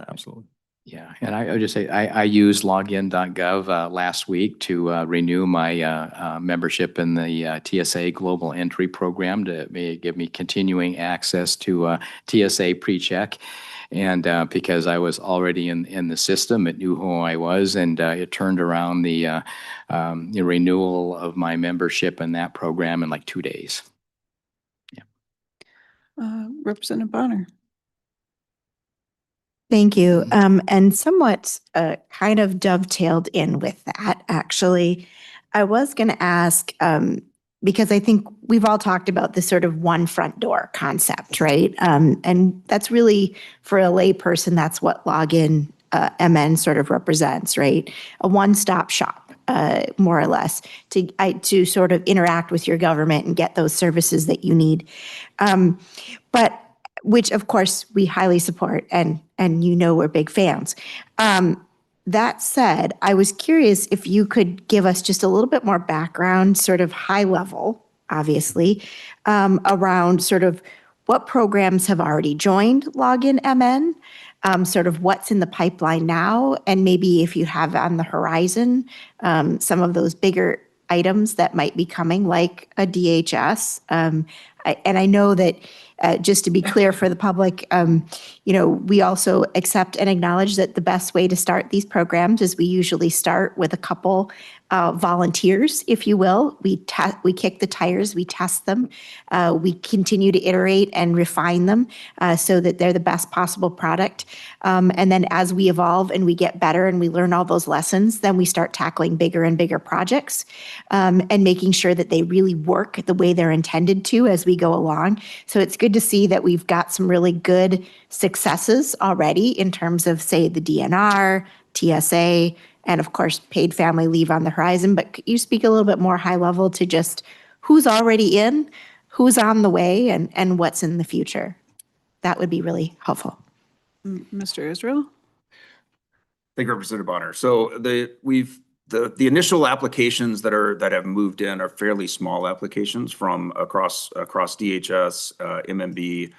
Absolutely. Yeah, and I would just say, I used login.gov last week to renew my membership in the TSA Global Entry Program to give me continuing access to TSA PreCheck. And because I was already in the system, it knew who I was, and it turned around the renewal of my membership in that program in like 2 days. Representative Bonner. Thank you. And somewhat kind of dovetailed in with that, actually. I was going to ask, because I think we've all talked about this sort of one front door concept, right? And that's really, for a layperson, that's what Login MN sort of represents, right? A one-stop shop, more or less, to sort of interact with your government and get those services that you need. But which of course we highly support, and we're big fans. That said, I was curious if you could give us just a little bit more background, sort of high level, obviously, around sort of what programs have already joined Login MN, sort of what's in the pipeline now, and maybe if you have on the horizon some of those bigger items that might be coming, like a DHS. I know that, just to be clear for the public, we also accept and acknowledge that the best way to start these programs is we usually start with a couple volunteers, if you will. We kick the tires, we test them, we continue to iterate and refine them so that they're the best possible product. And then as we evolve and we get better and we learn all those lessons, then we start tackling bigger and bigger projects and making sure that they really work the way they're intended to as we go along. So it's good to see that we've got some really good successes already in terms of, say, the DNR, TSA, and of course, paid family leave on the horizon. But could you speak a little bit more high level to just who's already in, who's on the way, and what's in the future? That would be really helpful. Mr. Israel? Thank you, Representative Bonner. So the initial applications that have moved in are fairly small applications from across DHS, MMB,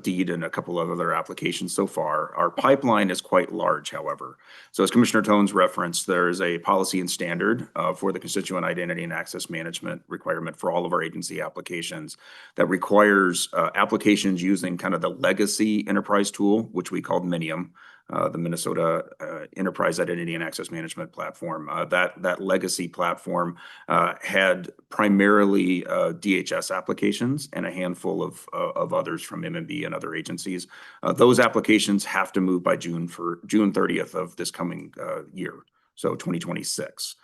DEED, and a couple of other applications so far. Our pipeline is quite large, however. So as Commissioner Tones referenced, there is a policy and standard for the constituent identity and access management requirement for all of our agency applications that requires applications using kind of the legacy enterprise tool, which we called Minium. The Minnesota Enterprise Identity and Access Management Platform. That legacy platform had primarily DHS applications and a handful of others from MMB and other agencies. Those applications have to move by June 30th of this coming year, so 2026.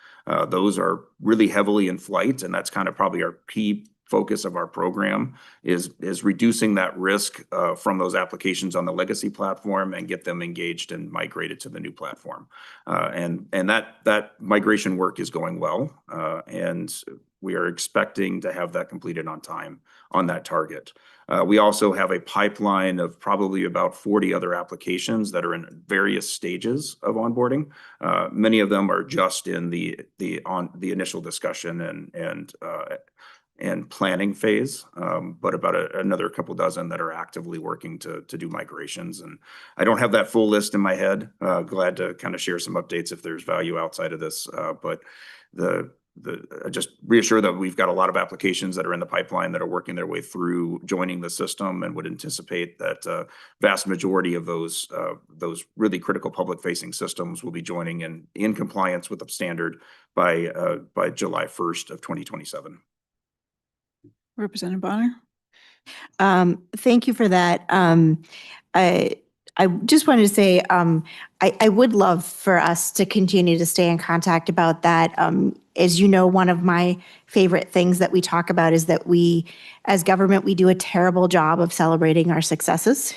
Those are really heavily in flight, and that's kind of probably our key focus of our program is reducing that risk from those applications on the legacy platform and get them engaged and migrated to the new platform. And that migration work is going well, and we are expecting to have that completed on time on that target. We also have a pipeline of probably about 40 other applications that are in various stages of onboarding. Many of them are just in the initial discussion and planning phase, but about another couple dozen that are actively working to do migrations. And I don't have that full list in my head. Glad to kind of share some updates if there's value outside of this. But just reassure that we've got a lot of applications that are in the pipeline that are working their way through joining the system, and would anticipate that vast majority of those really critical public-facing systems will be joining in compliance with the standard by July 1st of 2027. Representative Bonner? Thank you for that. I just wanted to say I would love for us to continue to stay in contact about that. As you know, one of my favorite things that we talk about is that we, as government, we do a terrible job of celebrating our successes.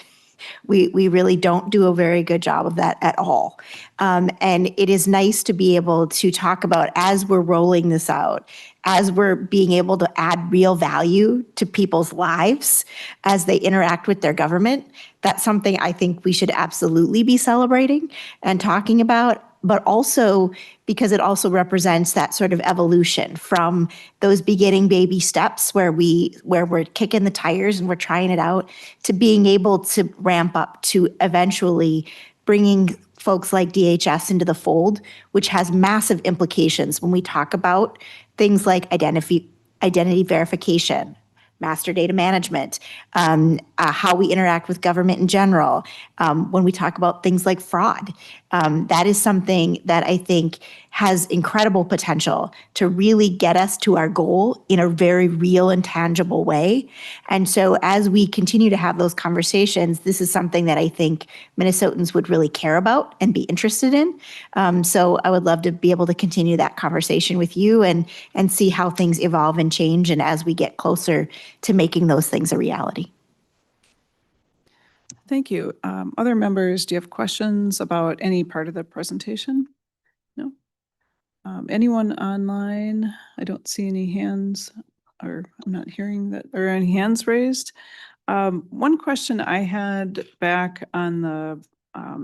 We really don't do a very good job of that at all. And it is nice to be able to talk about, as we're rolling this out, as we're being able to add real value to people's lives as they interact with their government. That's something I think we should absolutely be celebrating and talking about, but also because it also represents that sort of evolution from those beginning baby steps where we're kicking the tires and we're trying it out, to being able to ramp up to eventually bringing folks like DHS into the fold, which has massive implications when we talk about things like identity verification, master data management, how we interact with government in general. When we talk about things like fraud, that is something that I think has incredible potential to really get us to our goal in a very real and tangible way. And so as we continue to have those conversations, this is something that I think Minnesotans would really care about and be interested in. So I would love to be able to continue that conversation with you and see how things evolve and change, and as we get closer to making those things a reality. Thank you. Other members, do you have questions about any part of the presentation? No? Anyone online? I don't see any hands, or I'm not hearing that, or any hands raised. One question I had back on the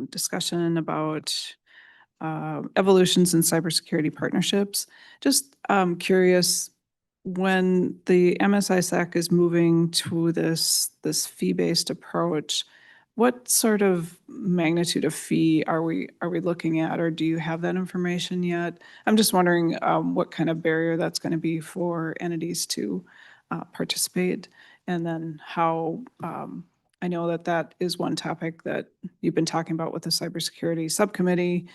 discussion about evolutions in cybersecurity partnerships, just curious, when the MSISAC is moving to this fee-based approach, what sort of magnitude of fee are we looking at, or do you have that information yet? I'm just wondering what kind of barrier that's going to be for entities to participate, and then how I know that is one topic that you've been talking about with the cybersecurity subcommittee,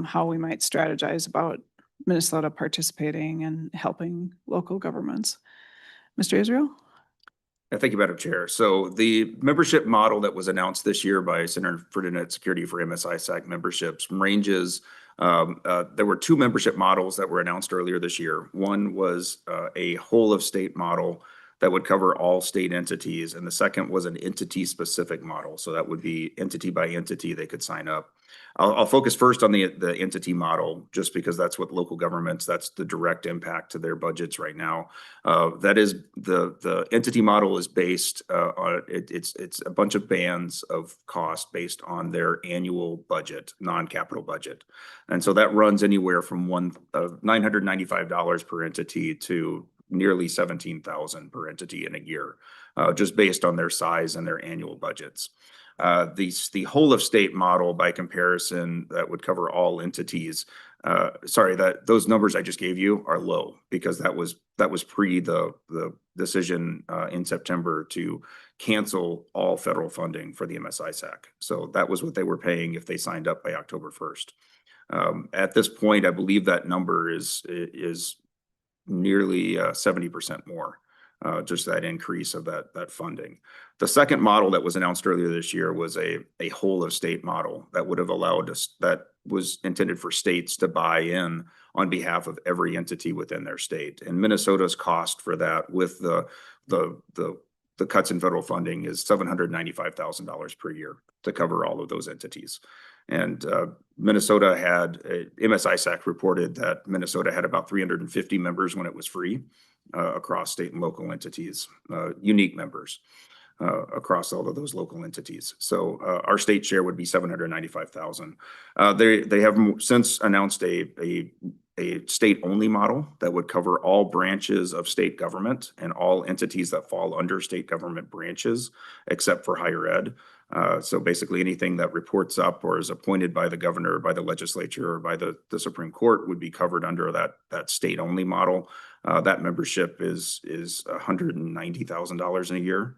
how we might strategize about Minnesota participating and helping local governments. Mr. Israel? Thank you, Madam Chair. So the membership model that was announced this year by Center for Internet Security for MSISAC memberships ranges. There were two membership models that were announced earlier this year. One was a whole of state model that would cover all state entities, and the second was an entity-specific model. So that would be entity by entity they could sign up. I'll focus first on the entity model, just because that's what local governments, that's the direct impact to their budgets right now. That is the entity model is based on it's a bunch of bands of cost based on their annual budget, non-capital budget, and so that runs anywhere from $995 per entity to nearly $17,000 per entity in a year, just based on their size and their annual budgets. The whole of state model, by comparison, that would cover all entities. That those numbers I just gave you are low, because that was pre the decision in September to cancel all federal funding for the MSISAC. So that was what they were paying if they signed up by October 1st. At this point, I believe that number is nearly 70% more. Just that increase of that funding. The second model that was announced earlier this year was a whole of state model that would have allowed us, that was intended for states to buy in on behalf of every entity within their state. And Minnesota's cost for that, with the cuts in federal funding, is $795,000 per year to cover all of those entities. And Minnesota had, MSISAC reported that Minnesota had about 350 members when it was free across state and local entities, unique members across all of those local entities. So our state share would be $795,000. They have since announced a state-only model that would cover all branches of state government and all entities that fall under state government branches, except for higher ed. So basically anything that reports up or is appointed by the governor, by the legislature, or by the Supreme Court would be covered under that state-only model. That membership is $190,000 in a year.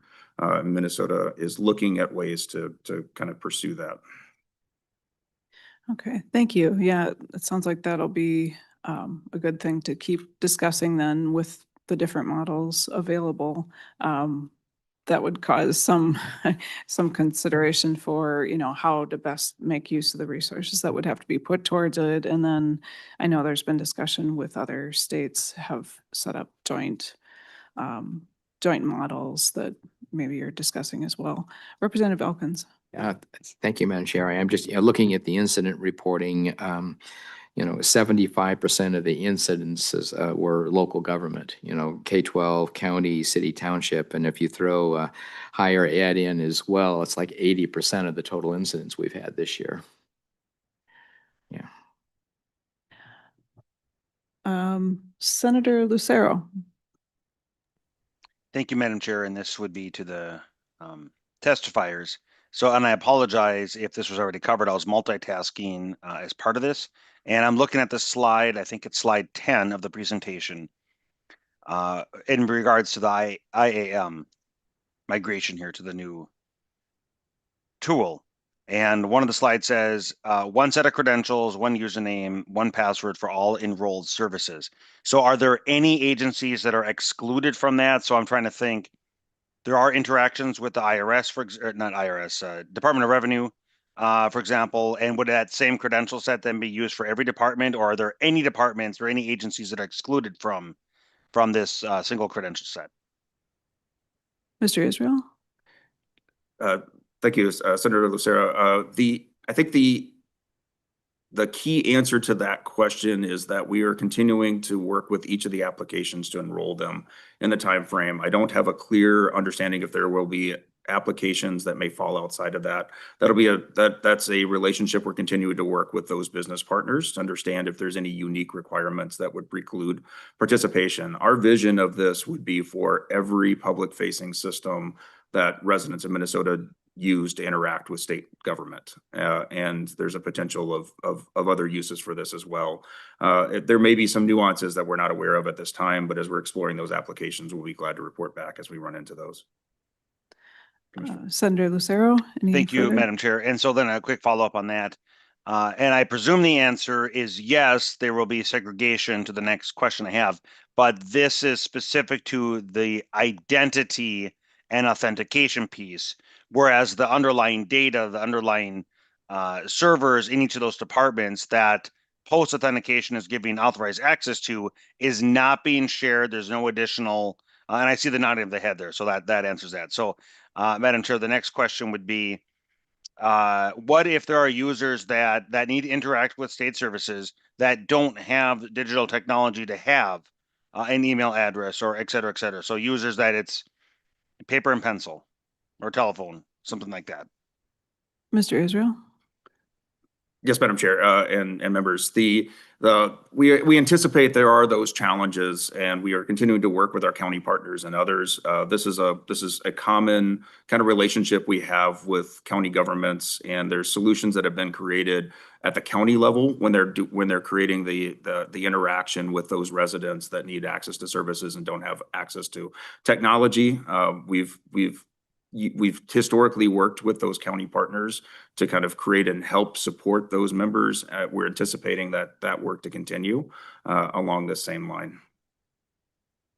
Minnesota is looking at ways to kind of pursue that. Okay, thank you. Yeah, it sounds like that'll be a good thing to keep discussing then with the different models available. That would cause some consideration for, how to best make use of the resources that would have to be put towards it. And then I know there's been discussion with other states have set up joint models that maybe you're discussing as well. Representative Elkins. Thank you, Madam Chair. I am just looking at the incident reporting. 75% of the incidences were local government, K-12, county, city, township. And if you throw higher ed in as well, it's like 80% of the total incidents we've had this year. Yeah. Senator Lucero. Thank you, Madam Chair. And this would be to the testifiers. So, and I apologize if this was already covered. I was multitasking as part of this. And I'm looking at the slide, I think it's slide 10 of the presentation, in regards to the IAM migration here to the new tool. And one of the slides says, one set of credentials, one username, one password for all enrolled services. So are there any agencies that are excluded from that? So I'm trying to think, there are interactions with the IRS, not IRS, Department of Revenue, for example, and would that same credential set then be used for every department, or are there any departments or any agencies that are excluded from this single credential set? Mr. Israel? Thank you, Senator Lucero. I think the key answer to that question is that we are continuing to work with each of the applications to enroll them in the time frame. I don't have a clear understanding if there will be applications that may fall outside of that. That's a relationship we're continuing to work with those business partners to understand if there's any unique requirements that would preclude participation. Our vision of this would be for every public-facing system that residents of Minnesota use to interact with state government. And there's a potential of other uses for this as well. There may be some nuances that we're not aware of at this time, but as we're exploring those applications, we'll be glad to report back as we run into those. Senator Lucero? Thank you, further? Madam Chair. And so then a quick follow-up on that. And I presume the answer is yes, there will be segregation to the next question I have, but this is specific to the identity and authentication piece, whereas the underlying data, the underlying servers in each of those departments that post-authentication is giving authorized access to is not being shared. There's no additional, and I see the nodding of the head there, so that answers that. So, Madam Chair, the next question would be, what if there are users that need to interact with state services that don't have digital technology to have an email address or et cetera, et cetera? So users that it's paper and pencil or telephone, something like that. Mr. Israel? Yes, Madam Chair, and members, we anticipate there are those challenges, and we are continuing to work with our county partners and others. This is a common kind of relationship we have with county governments, and there's solutions that have been created at the county level when they're creating the interaction with those residents that need access to services and don't have access to technology. We've historically worked with those county partners to kind of create and help support those members. We're anticipating that work to continue along the same line.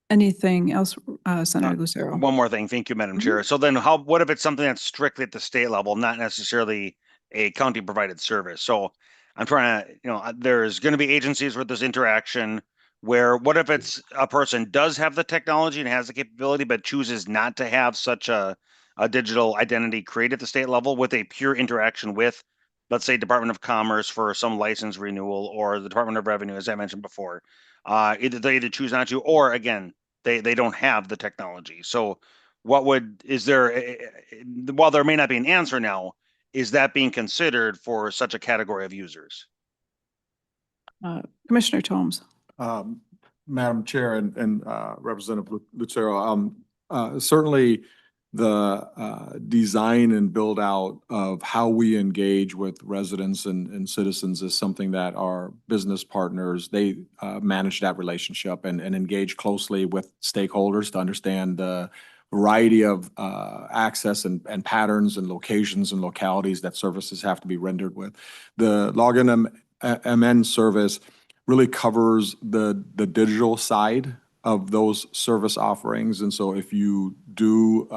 Anything else, Senator Lucero? One more thing. Thank you, Madam Chair. So then what if it's something that's strictly at the state level, not necessarily a county provided service? So I'm trying to, there's going to be agencies where there's interaction where what if it's a person does have the technology and has the capability, but chooses not to have such a digital identity created at the state level with a pure interaction with, let's say, Department of Commerce for some license renewal or the Department of Revenue, as I mentioned before. They either choose not to, or again, they don't have the technology. So while there may not be an answer now, is that being considered for such a category of users? Commissioner Tomes? Madam Chair and Representative Lucero, certainly the design and build out of how we engage with residents and citizens is something that our business partners, they manage that relationship and engage closely with stakeholders to understand the variety of access and patterns and locations and localities that services have to be rendered with. The Login MN service really covers the digital side of those service offerings. And so if you do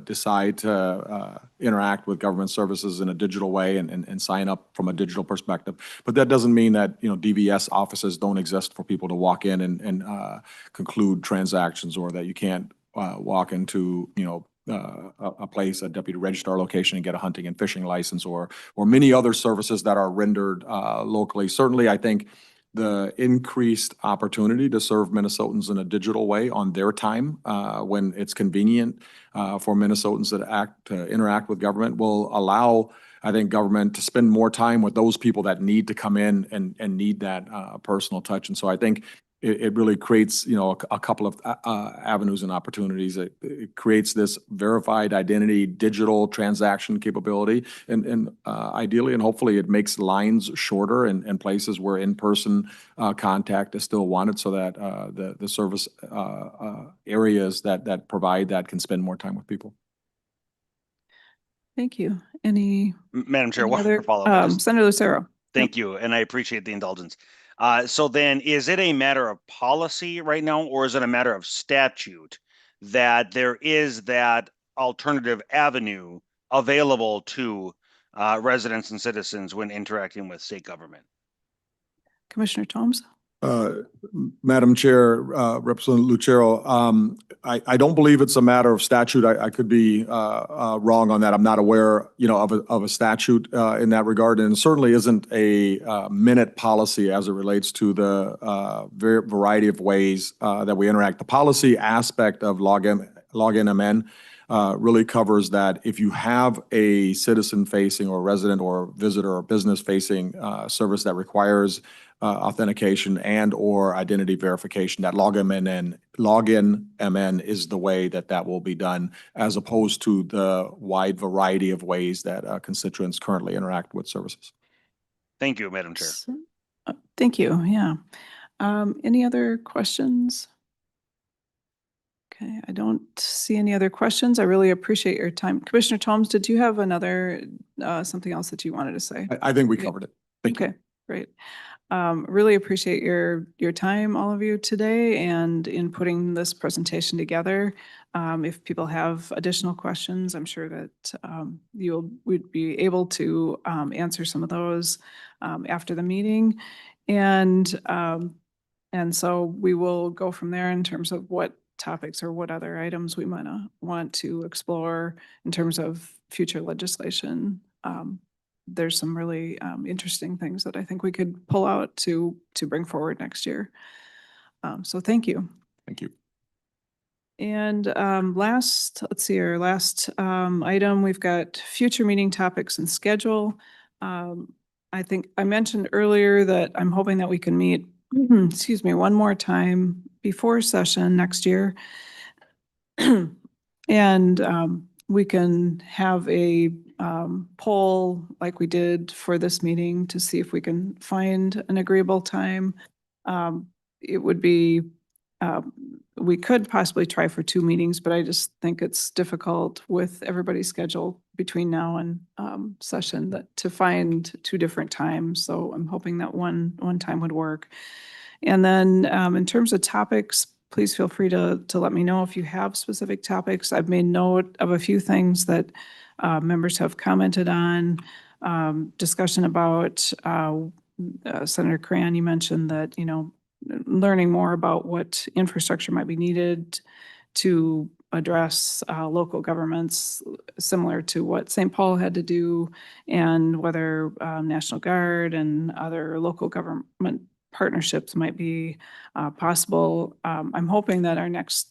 decide to interact with government services in a digital way and sign up from a digital perspective, but that doesn't mean that, DVS offices don't exist for people to walk in and conclude transactions, or that you can't walk into, a place, a deputy registrar location, and get a hunting and fishing license, or many other services that are rendered locally. Certainly, I think the increased opportunity to serve Minnesotans in a digital way on their time when it's convenient for Minnesotans to interact with government will allow, I think, government to spend more time with those people that need to come in and need that personal touch. And so I think it really creates, a couple of avenues and opportunities. It creates this verified identity, digital transaction capability, and ideally and hopefully it makes lines shorter in places where in-person contact is still wanted, so that the service areas that provide that can spend more time with people. Thank you. Any Madam Chair, any one other, more follow-up. Senator Lucero? Thank you, and I appreciate the indulgence. So then, is it a matter of policy right now, or is it a matter of statute that there is that alternative avenue available to residents and citizens when interacting with state government? Commissioner Thomas? Madam Chair, Representative Lucero, I don't believe it's a matter of statute. I could be wrong on that. I'm not aware, of a statute in that regard, and it certainly isn't a minute policy as it relates to the variety of ways that we interact. The policy aspect of login MN really covers that if you have a citizen-facing or resident or visitor or business-facing service that requires authentication and or identity verification, that login MN is the way that will be done, as opposed to the wide variety of ways that constituents currently interact with services. Thank you, Madam Chair. Thank you. Yeah. Any other questions? Okay, I don't see any other questions. I really appreciate your time. Commissioner Thomas, did you have another, something else that you wanted to say? I think we covered it. Thank you. Okay, great. Really appreciate your time, all of you today, and in putting this presentation together. If people have additional questions, I'm sure that we'd be able to answer some of those after the meeting. And so we will go from there in terms of what topics or what other items we might want to explore in terms of future legislation. There's some really interesting things that I think we could pull out to bring forward next year. So thank you. Thank you. And let's see, our last item, we've got future meeting topics and schedule. I think I mentioned earlier that I'm hoping that we can meet, excuse me, one more time before session next year. And we can have a poll like we did for this meeting to see if we can find an agreeable time. It would be, we could possibly try for 2 meetings, but I just think it's difficult with everybody's schedule between now and session to find 2 different times. So I'm hoping that one time would work. And then in terms of topics, please feel free to let me know if you have specific topics. I've made note of a few things that members have commented on. Discussion about Senator Cran, you mentioned that, learning more about what infrastructure might be needed to address local governments, similar to what St. Paul had to do, and whether National Guard and other local government partnerships might be possible. I'm hoping that our next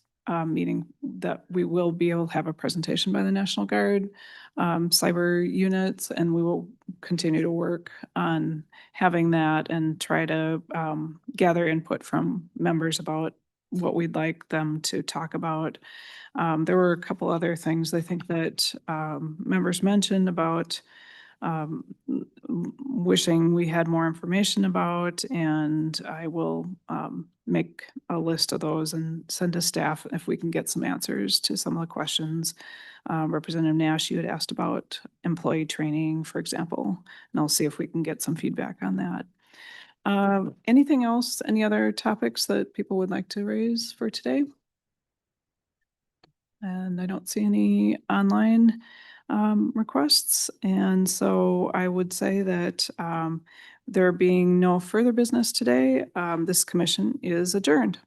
meeting that we will be able to have a presentation by the National Guard cyber units, and we will continue to work on having that and try to gather input from members about what we'd like them to talk about. There were a couple other things I think that members mentioned about wishing we had more information about, and I will make a list of those and send to staff if we can get some answers to some of the questions. Representative Nash, you had asked about employee training, for example, and I'll see if we can get some feedback on that. Anything else, any other topics that people would like to raise for today? And I don't see any online requests. And so I would say that there being no further business today, this commission is adjourned.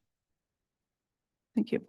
Thank you.